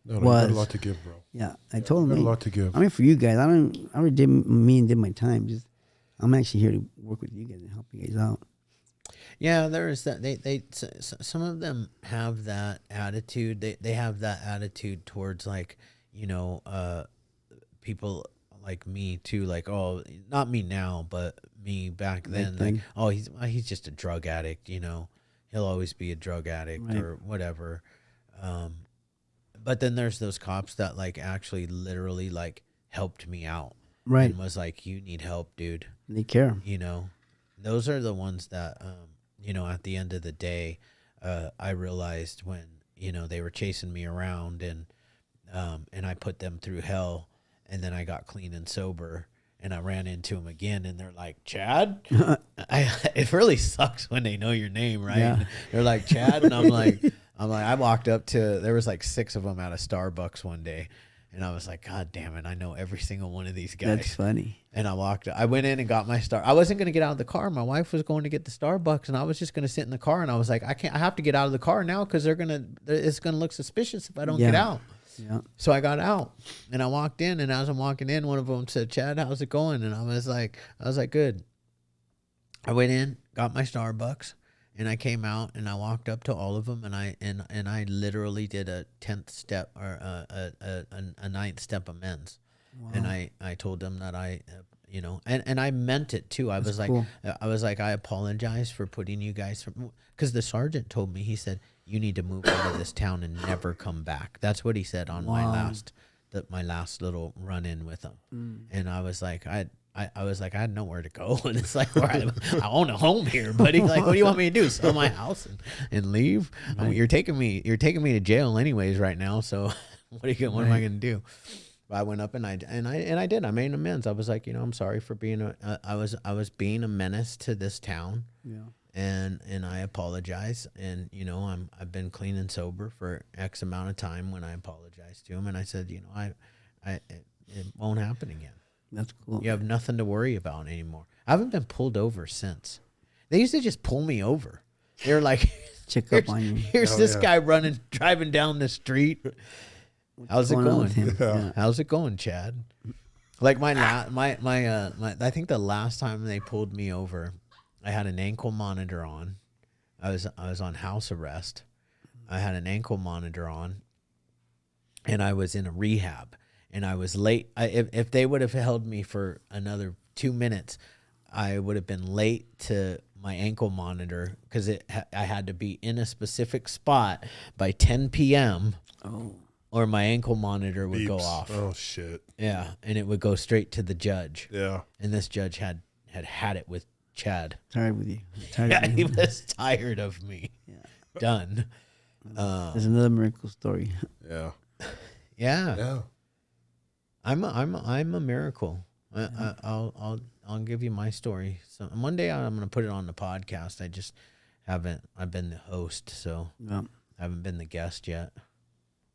S3: no, you got a lot to give, bro.
S2: Yeah, I told him.
S3: Got a lot to give.
S2: I mean, for you guys, I already did my time. Just I'm actually here to work with you guys and help you guys out.
S1: Yeah, there is that. They some of them have that attitude. They have that attitude towards, like, you know, people like me too. Like, oh, not me now, but me back then. Like, oh, he's just a drug addict. You know, he'll always be a drug addict or whatever. But then there's those cops that, like, actually literally, like, helped me out.
S2: Right.
S1: And was like, you need help, dude.
S2: They care.
S1: You know, those are the ones that, you know, at the end of the day, I realized when, you know, they were chasing me around and I put them through hell, and then I got clean and sober and I ran into them again, and they're like, Chad? It really sucks when they know your name, right?
S2: Yeah.
S1: They're like, Chad? And I'm like, I walked up to, there was like 6 of them at a Starbucks one day. And I was like, God damn it, I know every single one of these guys.
S2: That's funny.
S1: And I went in and got my Star. I wasn't going to get out of the car. My wife was going to get the Starbucks, and I was just going to sit in the car. And I was like, I have to get out of the car now because it's going to look suspicious if I don't get out.
S2: Yeah.
S1: So I got out and I walked in, and as I'm walking in, one of them said, Chad, how's it going? And I was like, good. I went in, got my Starbucks, and I came out and I walked up to all of them, and I literally did a 10th step or a 9th step amends. Wow. And I told them that and I meant it too. I was cool. I apologize for putting you guys because the sergeant told me, he said, you need to move out of this town and never come back. That's what he said on my last little run in with him. And I was like, I had nowhere to go, and it's like, I own a home here, buddy. Like, what do you want me to do? Sell my house and leave? Right. I mean, you're taking me to jail anyways right now. So what am I going to do? But I went up and I did. I made amends. I was like, I'm sorry for being I was being a menace to this town. Yeah. And I apologize. And I've been clean and sober for X amount of time when I apologized to him, and I said, it won't happen again.
S2: That's cool.
S1: You have nothing to worry about anymore. I haven't been pulled over since. They used to just pull me over. They were like,
S2: check up on you.
S1: Here's this guy driving down the street. How's it going? Yeah. How's it going, Chad? Like I think the last time they pulled me over, I had an ankle monitor on. I was on house arrest. I had an ankle monitor on, and I was in a rehab. And I was late. If they would have held me for another 2 minutes, I would have been late to my ankle monitor because I had to be in a specific spot by 10 p.m.
S2: Oh.
S1: Or my ankle monitor would go off.
S3: Oh, shit.
S1: Yeah, and it would go straight to the judge.
S3: Yeah.
S1: And this judge had it with Chad.
S2: Tired with you.
S1: He was tired of me. Yeah. Done.
S2: There's another miracle story.
S3: Yeah.
S1: Yeah.
S3: Yeah.
S1: I'm a miracle. I'll give you my story. So one day I'm gonna put it on the podcast. I just haven't. I've been the host, so I haven't been the guest yet.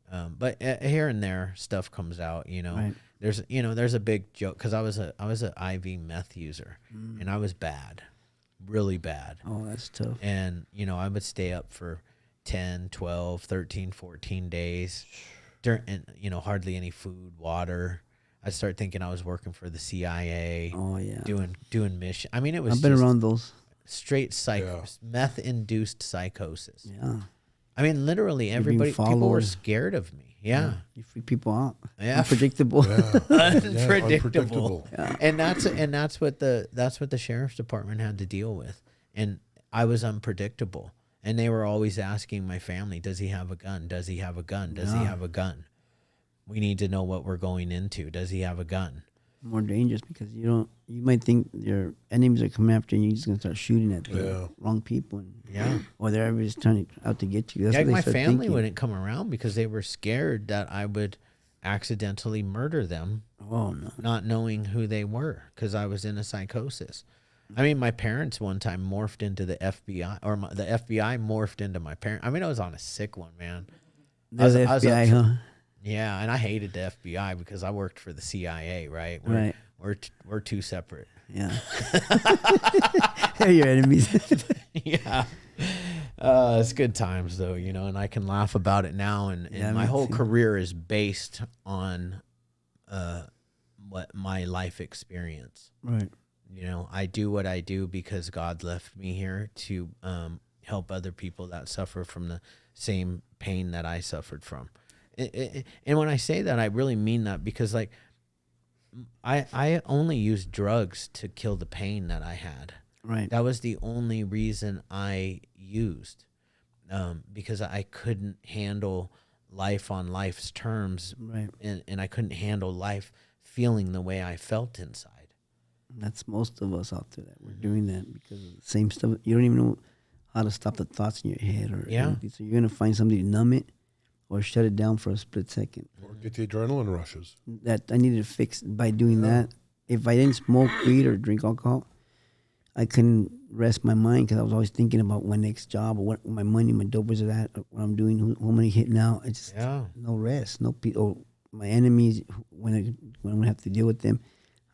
S1: But here and there stuff comes out. Right. There's a big joke because I was an IV meth user, and I was bad, really bad.
S2: Oh, that's tough.
S1: And I would stay up for 10, 12, 13, 14 days. And hardly any food, water. I started thinking I was working for the CIA.
S2: Oh yeah,
S1: doing mission. I mean, it was.
S2: I've been around those
S1: straight meth-induced psychosis.
S2: Yeah,
S1: I mean, literally people were scared of me. Yeah,
S2: you freak people out.
S1: Yeah,
S2: unpredictable.
S1: Yeah.
S3: Unpredictable.
S1: Yeah. And that's what the sheriff's department had to deal with, and I was unpredictable. And they were always asking my family, does he have a gun? Does he have a gun? Does he have a gun? We need to know what we're going into. Does he have a gun?
S2: More dangerous because you might think your enemies are coming after you, and you're just going to start shooting at the wrong people. Or they're just trying out to get you. That's
S1: what my family wouldn't come around because they were scared that I would accidentally murder them.
S2: Oh, no.
S1: Not knowing who they were because I was in a psychosis. I mean, my parents one time morphed into the FBI, or the FBI morphed into my parents. I mean, I was on a sick one, man.
S2: The FBI, huh?
S1: Yeah, and I hated the FBI because I worked for the CIA, right? We're two separate.
S2: Yeah. They're your enemies.
S1: Yeah. It's good times, though, and I can laugh about it now. And my whole career is based on what my life experience.
S2: Right.
S1: I do what I do because God left me here to help other people that suffer from the same pain that I suffered from. And when I say that, I really mean that because, like, I only used drugs to kill the pain that I had.
S2: Right.
S1: That was the only reason I used, because I couldn't handle life on life's terms.
S2: Right.
S1: And I couldn't handle life feeling the way I felt inside.
S2: That's most of us out there that we're doing that because of the same stuff. You don't even know how to stop the thoughts in your head or anything. So you're going to find somebody to numb it or shut it down for a split second.
S3: Or get the adrenaline rushes.
S2: That I needed to fix by doing that. If I didn't smoke weed or drink alcohol, I couldn't rest my mind because I was always thinking about my next job or what my money, my dopers are at, or what I'm doing, who am I hitting out. It's just no rest, no peace. Oh, my enemies when I have to deal with them,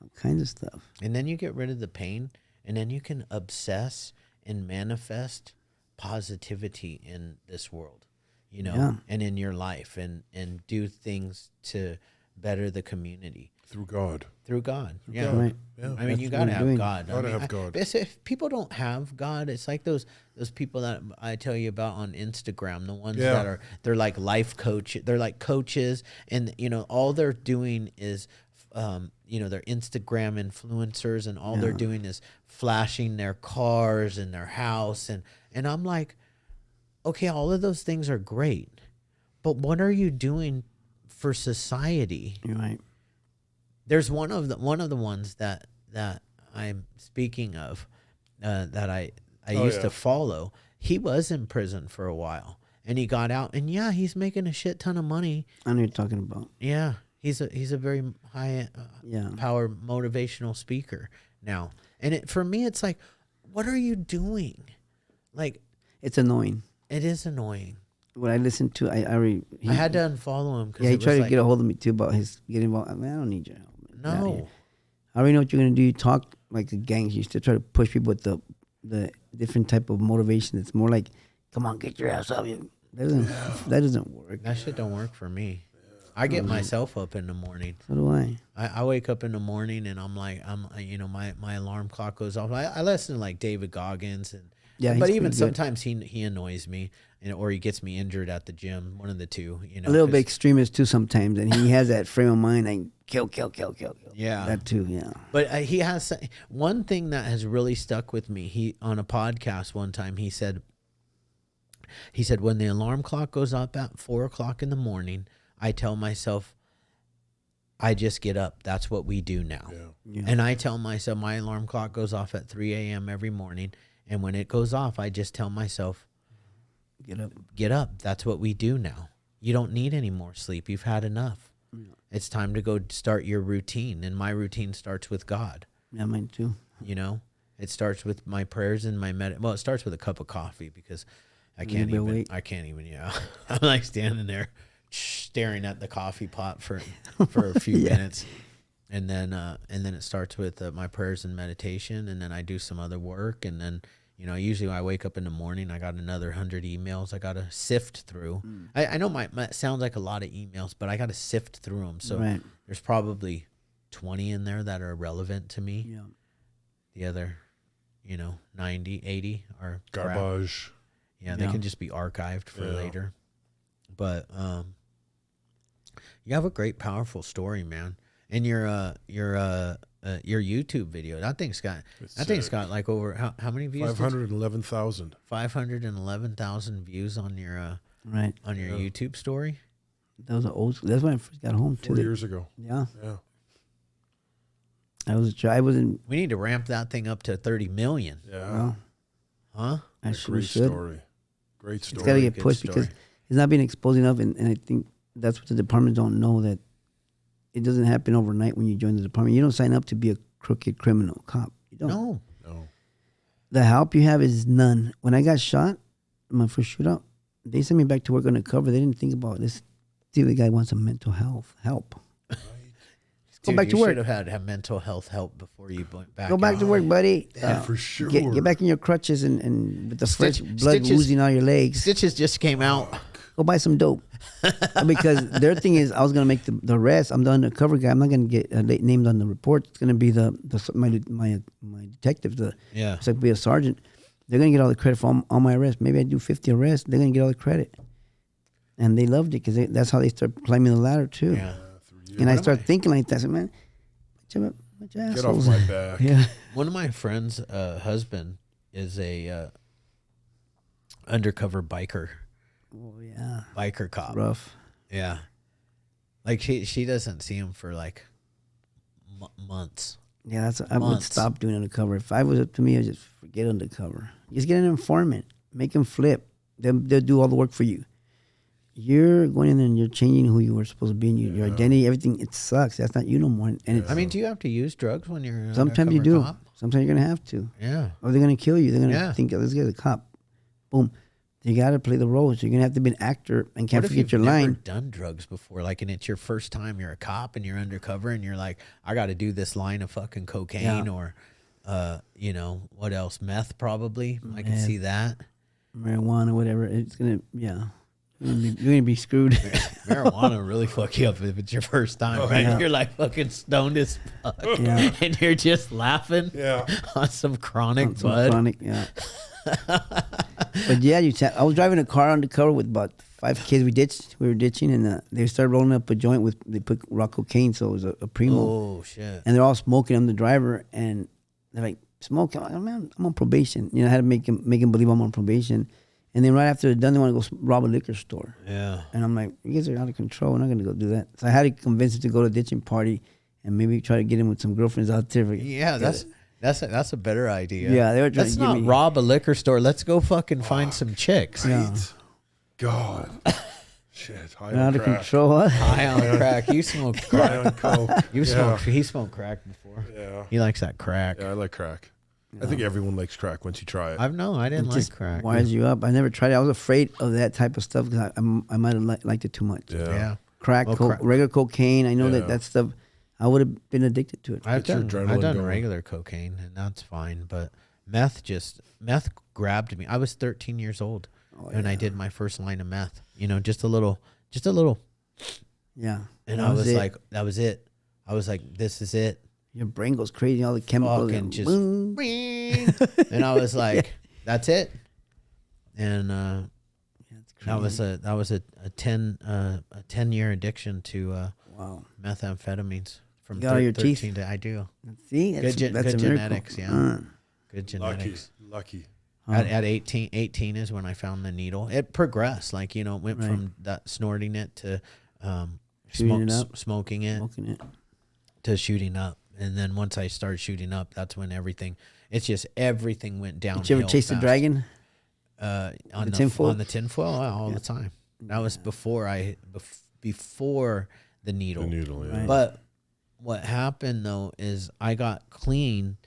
S2: all kinds of stuff.
S1: And then you get rid of the pain, and then you can obsess and manifest positivity in this world, and in your life, and do things to better the community.
S3: Through God.
S1: Yeah.
S2: Right.
S3: Yeah.
S1: I mean, you got to have God.
S3: Have God.
S1: If people don't have God, it's like those people that I tell you about on Instagram, the ones that they're like life coach. They're like coaches, and all they're doing is, they're Instagram influencers, and all they're doing is flashing their cars and their house, and I'm like, okay, all of those things are great, but what are you doing for society?
S2: You're right.
S1: There's one of the ones that I'm speaking of, that I used to follow. He was in prison for a while, and he got out, and he's making a shit ton of money.
S2: I know what you're talking about.
S1: Yeah, he's a very high power motivational speaker now, and for me, it's like, what are you doing? Like,
S2: it's annoying.
S1: It is annoying.
S2: What I listened to, I
S1: had to unfollow him.
S2: He tried to get a hold of me too about his getting involved. I don't need your help.
S1: No.
S2: I already know what you're going to do. You talk like a gangster. You still try to push people with the different type of motivation. It's more like, come on, get your ass up. That doesn't work.
S1: That shit don't work for me. I get myself up in the morning.
S2: So do I.
S1: I wake up in the morning and I'm like, my alarm clock goes off. I listen to like David Goggins, and but even sometimes he annoys me, or he gets me injured at the gym. One of the two,
S2: A little bit extremist too sometimes, and he has that frame of mind like kill.
S1: Yeah,
S2: that too. Yeah,
S1: but he has one thing that has really stuck with me. He on a podcast one time he said when the alarm clock goes up at 4:00 in the morning, I tell myself, I just get up. That's what we do now. Yeah. And I tell myself my alarm clock goes off at 3 a.m. every morning. And when it goes off, I just tell myself, get up. That's what we do now. You don't need any more sleep. You've had enough. Yeah. It's time to go start your routine. And my routine starts with God.
S2: Yeah, mine too.
S1: It starts with my prayers and my well, it starts with a cup of coffee, because I can't even, I'm like standing there staring at the coffee pot for a few minutes. And then it starts with my prayers and meditation, and then I do some other work, and then usually when I wake up in the morning, I got another 100 emails I got to sift through. I know my sounds like a lot of emails, but I got to sift through them. So there's probably 20 in there that are relevant to me. Yeah. The other, 90, 80 are
S3: garbage.
S1: Yeah, they can just be archived for later. But you have a great, powerful story, man. And your YouTube video, that thing's got like over how many views?
S3: 511,000.
S1: 511,000 views on your YouTube story.
S2: That was that's when I first got home
S3: 4 years ago.
S2: Yeah. I wasn't.
S1: We need to ramp that thing up to 30 million.
S3: Yeah.
S2: Well,
S1: huh?
S3: Great story. Great story.
S2: It's got to get pushed because it's not being exposed enough, and I think that's what the department don't know, that it doesn't happen overnight when you join the department. You don't sign up to be a crooked criminal cop. You don't.
S1: No.
S2: The help you have is none. When I got shot, my first shootout, they sent me back to work Undercover. They didn't think about this. See, the guy wants some mental health help.
S1: Dude,
S2: go back to work.
S1: You should have had mental health help before you went back.
S2: Go back to work, buddy.
S3: Yeah, for sure.
S2: Get back in your crutches and with the fresh blood oozing out your legs.
S1: Stitches just came out.
S2: Go buy some dope. Because their thing is, I was gonna make the arrest. I'm the undercover guy. I'm not gonna get named on the report. It's gonna be my detective. It's like be a sergeant. They're gonna get all the credit for all my arrests. Maybe I do 50 arrests. They're gonna get all the credit, and they loved it because that's how they start climbing the ladder too.
S1: Yeah.
S2: And I start thinking like that. I said, man,
S3: get off my back.
S2: Yeah.
S1: One of my friends' husband is a undercover biker.
S2: Oh yeah.
S1: Biker cop.
S2: Rough.
S1: Yeah. Like she doesn't see him for like months.
S2: Yeah, I would stop doing undercover. If I was up to me, I'd just forget undercover. Just get an informant. Make them flip. They'll do all the work for you. You're going in and you're changing who you were supposed to be, and your identity, everything. It sucks. That's not you no more. And
S1: I mean, do you have to use drugs when you're
S2: sometimes you do.
S1: Cop?
S2: Sometimes you're gonna have to.
S1: Yeah.
S2: Or they're gonna kill you. They're gonna think, oh, this guy's a cop. Boom. You got to play the roles. You're gonna have to be an actor and can't
S1: What if
S2: forget
S1: you've
S2: your
S1: never
S2: line.
S1: done drugs before, like, and it's your first time? You're a cop and you're undercover, and you're like, I got to do this line of fucking cocaine, or, you know, what else? Meth, probably. I can see that.
S2: Marijuana, whatever. It's gonna, You're gonna be screwed.
S1: Marijuana really fuck you up if it's your first time, right?
S2: yeah.
S1: You're like fucking stoned as fuck,
S2: Yeah.
S1: and you're just laughing on some chronic bud.
S2: Chronic, yeah. But yeah, I was driving a car undercover with about 5 kids. We were ditching, and they started rolling up a joint they put raw cocaine, so it was a Primo.
S1: Oh shit!
S2: And they're all smoking. I'm the driver, and they're like, smoking. I'm like, man, I'm on probation. You know, I had to make them believe I'm on probation. And then right after they're done, they want to go rob a liquor store.
S1: Yeah.
S2: And I'm like, you guys are out of control. We're not going to go do that. So I had to convince him to go to a ditching party and maybe try to get him with some girlfriends out there.
S1: Yeah, that's a better idea.
S2: Yeah, they were trying
S1: Let's
S2: to
S1: not rob a liquor store. Let's go fucking find some chicks.
S2: Yeah.
S3: God. Shit. High
S2: They're
S3: on
S2: out of
S3: crack.
S2: control. Huh?
S1: High on crack. You smoke
S3: High on
S1: crack.
S3: coke.
S1: He smoked crack before.
S3: Yeah.
S1: He likes that crack.
S3: Yeah, I like crack. I think everyone likes crack once you try it.
S1: I didn't like
S2: Just
S1: crack.
S2: wires you up. I never tried it. I was afraid of that type of stuff because I might have liked it too much.
S1: Yeah.
S2: Crack, regular cocaine. I know that stuff. I would have been addicted to it.
S1: I've done
S3: going.
S1: regular cocaine, and that's fine. But meth grabbed me. I was 13 years old when I did my first line of meth. You know, just a little.
S2: Yeah.
S1: And I was like, that was it. I was like, this is it.
S2: Your brain goes crazy. All the chemicals.
S1: Fucking just,
S2: boom.
S1: and I was like, that's it. And that was a 10-year addiction to methamphetamines from 13 to I do.
S2: See,
S1: Good genetics, yeah. Good genetics.
S3: Lucky.
S1: At 18 is when I found the needle. It progressed, like, you know, it went from that snorting it to smoking it to shooting up. And then once I started shooting up, that's when everything went downhill.
S2: Did you ever chase the dragon?
S1: On the tinfoil all the time. That was before the needle.
S3: The needle, yeah.
S2: Right.
S1: But what happened though is I got clean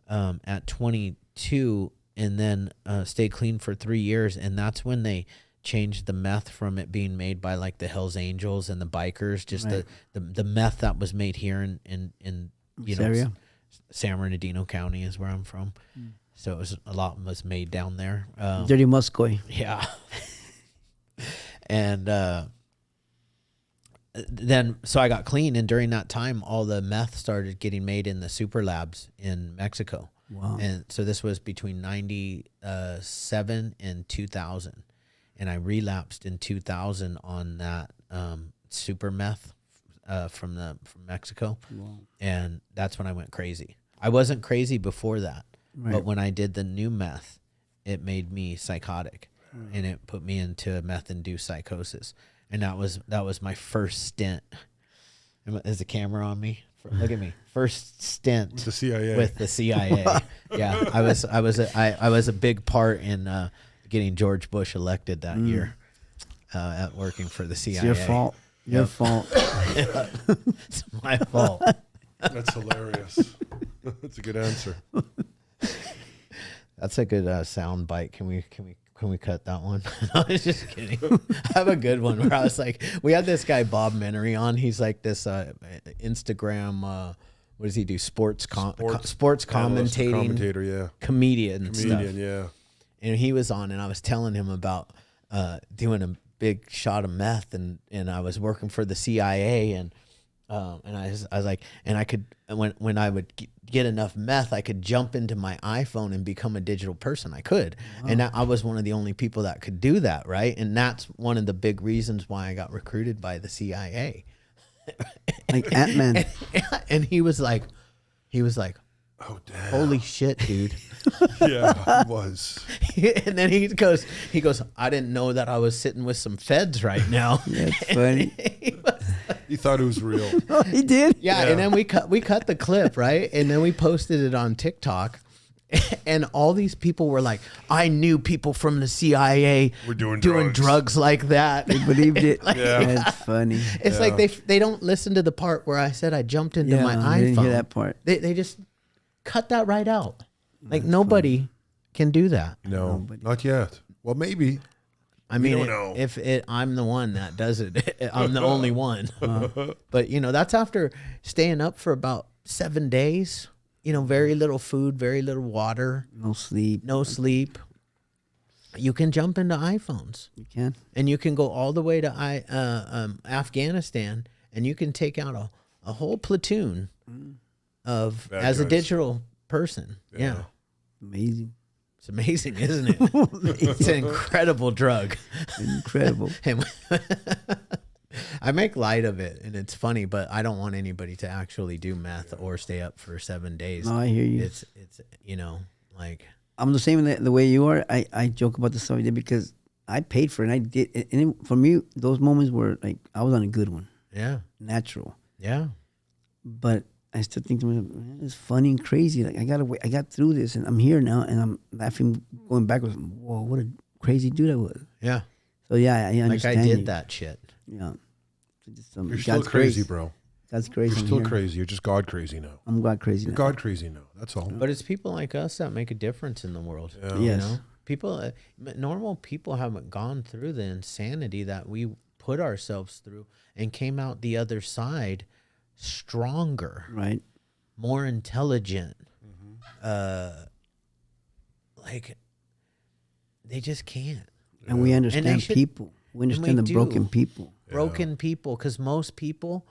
S1: at 22, and then stayed clean for 3 years, and that's when they changed the meth from it being made by like the Hells Angels and the bikers, just the meth that was made here in you know,
S2: area?
S1: San Bernardino County is where I'm from. So a lot was made down there.
S2: Dirty Muscoy.
S1: Yeah. And then, so I got clean, and during that time, all the meth started getting made in the super labs in Mexico.
S2: Wow.
S1: And so this was between 97 and 2000. And I relapsed in 2000 on that super meth from Mexico.
S2: Wow.
S1: And that's when I went crazy. I wasn't crazy before that.
S2: Right.
S1: But when I did the new meth, it made me psychotic, and it put me into meth-induced psychosis. And that was my first stint. Is the camera on me? Look at me. First stint
S3: with the CIA.
S1: With the CIA. Yeah, I was a big part in getting George Bush elected that year, at working for the CIA.
S2: It's your fault. Your fault.
S1: It's my fault.
S3: That's hilarious. That's a good answer.
S1: That's a good sound bite. Can we cut that one? I was just kidding. I have a good one where I was like, we had this guy Bob Menery on. He's like this Instagram. What does he do? Sports commentating.
S3: Commentator, yeah.
S1: Comedian, stuff.
S3: Yeah.
S1: And he was on, and I was telling him about doing a big shot of meth, and I was working for the CIA, and I was like, and I could, when I would get enough meth, I could jump into my iPhone and become a digital person. I could. Wow. And I was one of the only people that could do that, right? And that's one of the big reasons why I got recruited by the CIA.
S2: Like Ant-Man.
S1: And he was like,
S3: oh, damn.
S1: Holy shit, dude.
S3: Yeah, it was.
S1: And then he goes, I didn't know that I was sitting with some feds right now.
S2: That's funny.
S3: He thought it was real.
S2: Oh, he did?
S1: Yeah, and then we cut the clip, right? And then we posted it on TikTok. And all these people were like, I knew people from the CIA
S3: were doing
S1: drugs like that.
S2: They believed it.
S1: Like,
S2: That's funny.
S1: It's like they don't listen to the part where I said I jumped into my iPhone.
S2: I didn't hear that part.
S1: They just cut that right out. Like nobody can do that.
S3: No, not yet. Well, maybe.
S1: I mean, I'm the one that does it. I'm the only one. But, that's after staying up for about 7 days. Very little food, very little water.
S2: No sleep.
S1: No sleep. You can jump into iPhones.
S2: You can.
S1: And you can go all the way to Afghanistan, and you can take out a whole platoon as a digital person. Yeah.
S2: Amazing.
S1: It's amazing, isn't it? It's an incredible drug.
S2: Incredible.
S1: I make light of it, and it's funny, but I don't want anybody to actually do meth or stay up for 7 days.
S2: No, I hear you.
S1: It's like...
S2: I'm the same the way you are. I joke about the stuff I did because I paid for it. And I did, and for me, those moments were like I was on a good one.
S1: Yeah.
S2: Natural.
S1: Yeah.
S2: But I still think to myself, man, it's funny and crazy. Like I got through this, and I'm here now, and I'm laughing, going backwards. Whoa, what a crazy dude I was.
S1: Yeah.
S2: So yeah, I understand.
S1: Like I did that shit.
S2: Yeah. So
S3: You're still crazy, bro.
S2: That's crazy.
S3: You're still crazy. You're just God crazy now.
S2: I'm God crazy.
S3: You're God crazy now. That's all.
S1: But it's people like us that make a difference in the world.
S3: Yeah.
S2: Yes.
S1: People, normal people haven't gone through the insanity that we put ourselves through and came out the other side stronger,
S2: right?
S1: More intelligent. Like they just can't.
S2: And we understand people. We understand the broken people.
S1: Broken people, because most people,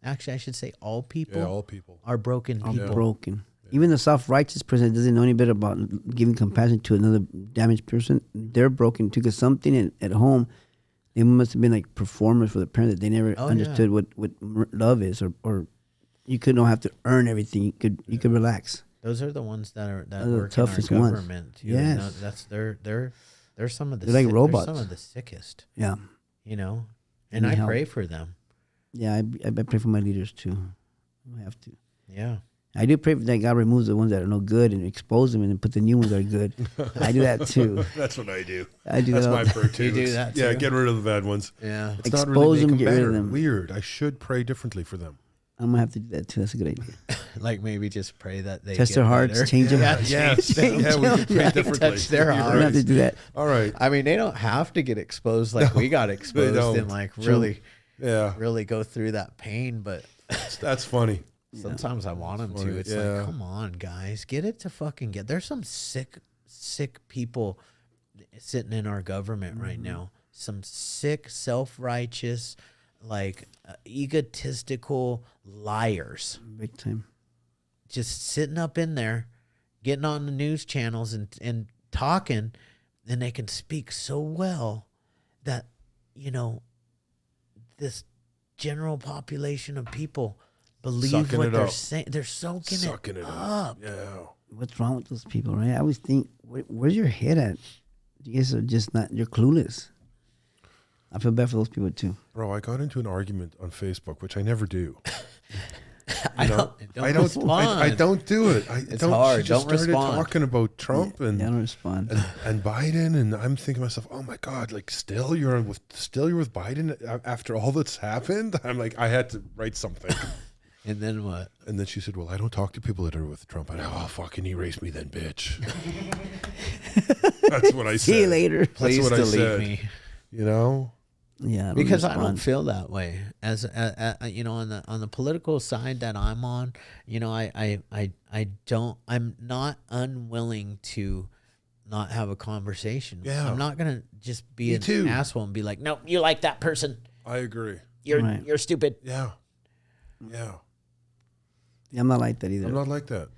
S1: actually I should say all people, are broken people.
S2: Broken. Even the self-righteous person that doesn't know any better about giving compassion to another damaged person, they're broken too. Because something at home, they must have been like performers for the parents that they never understood what love is, or you don't have to earn everything. You could relax.
S1: Those are the ones that work
S2: the toughest
S1: in our government.
S2: Ones. Yes,
S1: that's they're some of the
S2: they're like robots.
S1: They're some of the sickest.
S2: Yeah,
S1: and I pray for them.
S2: Yeah, I pray for my leaders too. I have to.
S1: Yeah.
S2: I do pray that God removes the ones that are no good and expose them and then put the new ones that are good. I do that too.
S3: That's what I do.
S2: That's
S3: my prayer too.
S1: You do that too?
S3: Yeah, get rid of the bad ones.
S1: Yeah.
S3: It's
S2: expose
S3: not really
S2: them,
S3: make
S2: get rid of them.
S3: Weird. I should pray differently for them.
S2: I'm gonna have to do that too. That's a good idea.
S1: Like maybe just pray that they
S2: test their hearts,
S1: better.
S2: change them.
S3: Yeah, we can pray differently.
S1: Touch their
S2: I'm
S1: hearts.
S2: gonna have to do that.
S3: All right.
S1: I mean, they don't have to get exposed like we got exposed and like really go through that pain, but
S3: that's funny.
S1: Sometimes I want them to. It's like, come on, guys, get it to fucking get. There's some sick people sitting in our government right now. Some sick, self-righteous, like egotistical liars.
S2: Big time.
S1: Just sitting up in there, getting on the news channels and talking, and they can speak so well that, this general population of people believe what they're saying. They're soaking it up.
S3: Yeah.
S2: What's wrong with those people, right? I always think, where's your head at? You guys are just you're clueless. I feel bad for those people too.
S3: Bro, I got into an argument on Facebook, which I never do.
S1: I don't
S3: do it.
S1: It's hard.
S3: She just
S1: don't
S3: started
S1: respond.
S3: talking about Trump and
S2: don't respond.
S3: and Biden, and I'm thinking to myself, oh my God, like still you're with Biden after all that's happened. I'm like, I had to write something.
S1: And then what?
S3: And then she said, well, I don't talk to people that are with Trump. I oh, fucking erase me then, bitch. That's what I said.
S2: See you later.
S1: Please
S3: That's what
S1: delete
S3: I said.
S1: me.
S2: Yeah,
S1: because I don't feel that way as on the political side that I'm on. I'm not unwilling to not have a conversation.
S3: Yeah,
S1: I'm not gonna just be an asshole and be like, no, you like that person.
S3: I agree.
S1: You're stupid.
S3: Yeah.
S2: I'm not like that either.
S3: I'm not like that.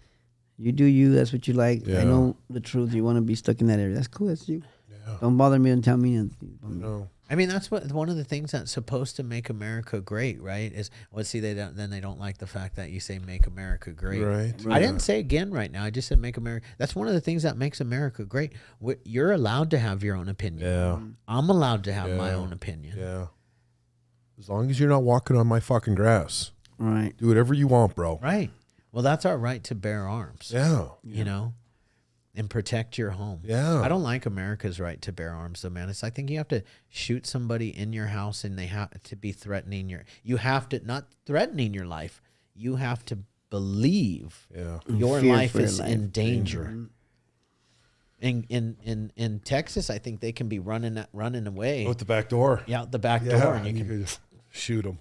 S2: You do you. That's what you like.
S3: Yeah.
S2: I know the truth. You want to be stuck in that area. That's cool. That's you.
S3: Yeah.
S2: Don't bother me and tell me anything.
S3: No.
S1: I mean, that's one of the things that's supposed to make America great, right? Is they don't like the fact that you say "make America great."
S3: Right.
S1: I didn't say again right now. I just said "make America." That's one of the things that makes America great. You're allowed to have your own opinion.
S3: Yeah.
S1: I'm allowed to have my own opinion.
S3: Yeah. As long as you're not walking on my fucking grass.
S2: Right.
S3: Do whatever you want, bro.
S1: Right. Well, that's our right to bear arms.
S3: Yeah.
S1: And protect your home.
S3: Yeah.
S1: I don't like America's right to bear arms, though, man. I think you have to shoot somebody in your house, and they have to be threatening you have to, not threatening your life. You have to believe your life is in danger. In Texas, I think they can be running away.
S3: Out the back door.
S1: Yeah, out the back door, and you can
S3: just shoot them.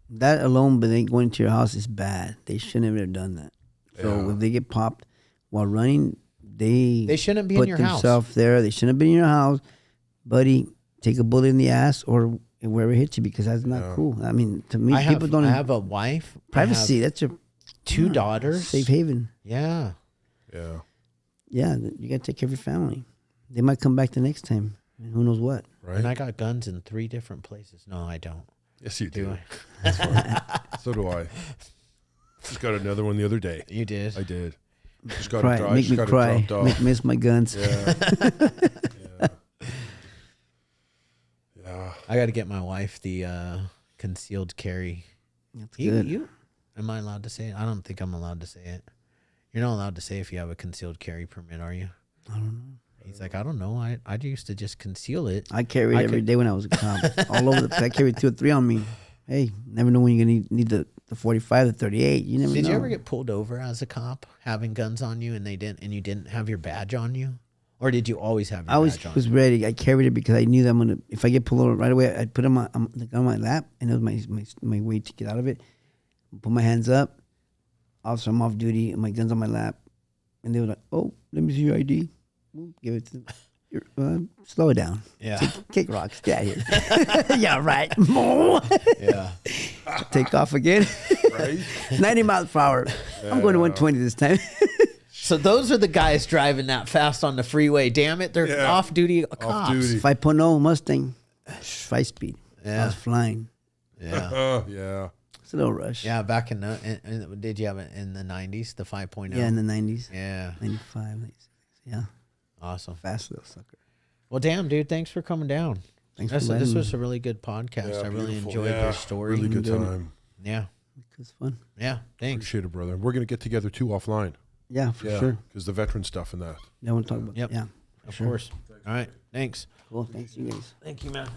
S2: That alone, but they going to your house is bad. They shouldn't have done that. So if they get popped while running, they
S1: shouldn't be
S2: put
S1: in your house.
S2: themselves there. They shouldn't have been in your house, buddy. Take a bullet in the ass or wherever it hits you, because that's not cool. I mean, to me, people don't.
S1: I have a wife.
S2: Privacy. That's your
S1: 2 daughters.
S2: Safe haven.
S1: Yeah.
S3: Yeah.
S2: Yeah, you got to take care of your family. They might come back the next time. And who knows what?
S3: Right.
S1: And I got guns in 3 different places. No, I don't.
S3: Yes, you do.
S1: I?
S3: That's fine. So do I. Just got another one the other day.
S1: You did?
S3: I did. Just got
S2: Cry. Make me cry. Make me miss my guns.
S3: Yeah. Yeah.
S1: I got to get my wife the concealed carry.
S2: That's good.
S1: Am I allowed to say it? I don't think I'm allowed to say it. You're not allowed to say if you have a concealed carry permit, are you?
S2: I don't know.
S1: He's like, I don't know. I used to just conceal it.
S2: I carried every day when I was a cop. All over the place. I carried 2 or 3 on me. Hey, never know when you're going to need the 45, the 38. You never know.
S1: Did you ever get pulled over as a cop having guns on you and you didn't have your badge on you? Or did you always have your badge on?
S2: I was ready. I carried it because I knew that if I get pulled over right away, I'd put the gun on my lap, and it was my way to get out of it. Put my hands up. Also, I'm off duty, and my gun's on my lap. And they were like, oh, let me see your ID. Give it to them. Slow it down.
S1: Yeah.
S2: Kick rocks. Get out of here. Yeah, right.
S1: Yeah.
S2: Take off again.
S3: Right?
S2: 90 miles per hour.
S3: Yeah.
S2: I'm going to 120 this time.
S1: So those are the guys driving that fast on the freeway. Damn it. They're off-duty cops.
S3: Off-duty.
S2: 5.0 Mustang. 5 speed.
S1: Yeah.
S2: I was flying.
S1: Yeah.
S3: Yeah.
S2: It's a little rush.
S1: Yeah, back in the, did you have it in the 90s, the 5.0?
S2: Yeah, in the 90s.
S1: Yeah.
S2: 95, 96. Yeah.
S1: Awesome.
S2: Fast little sucker.
S1: Well, damn, dude, thanks for coming down.
S2: Thanks
S1: This
S2: for letting me.
S1: was a really good podcast.
S3: Yeah,
S1: I really
S3: beautiful.
S1: enjoyed
S3: Yeah,
S1: your story.
S3: Really good time.
S1: Yeah.
S2: It was fun.
S1: Yeah. Thanks.
S3: Appreciate it, brother. We're going to get together too offline.
S2: Yeah, for sure.
S3: Because the veteran stuff and that.
S2: Yeah, I want to talk about
S1: Yep.
S2: Yeah.
S1: Of course. All right. Thanks.
S2: Cool. Thanks, you guys.
S1: Thank you, man.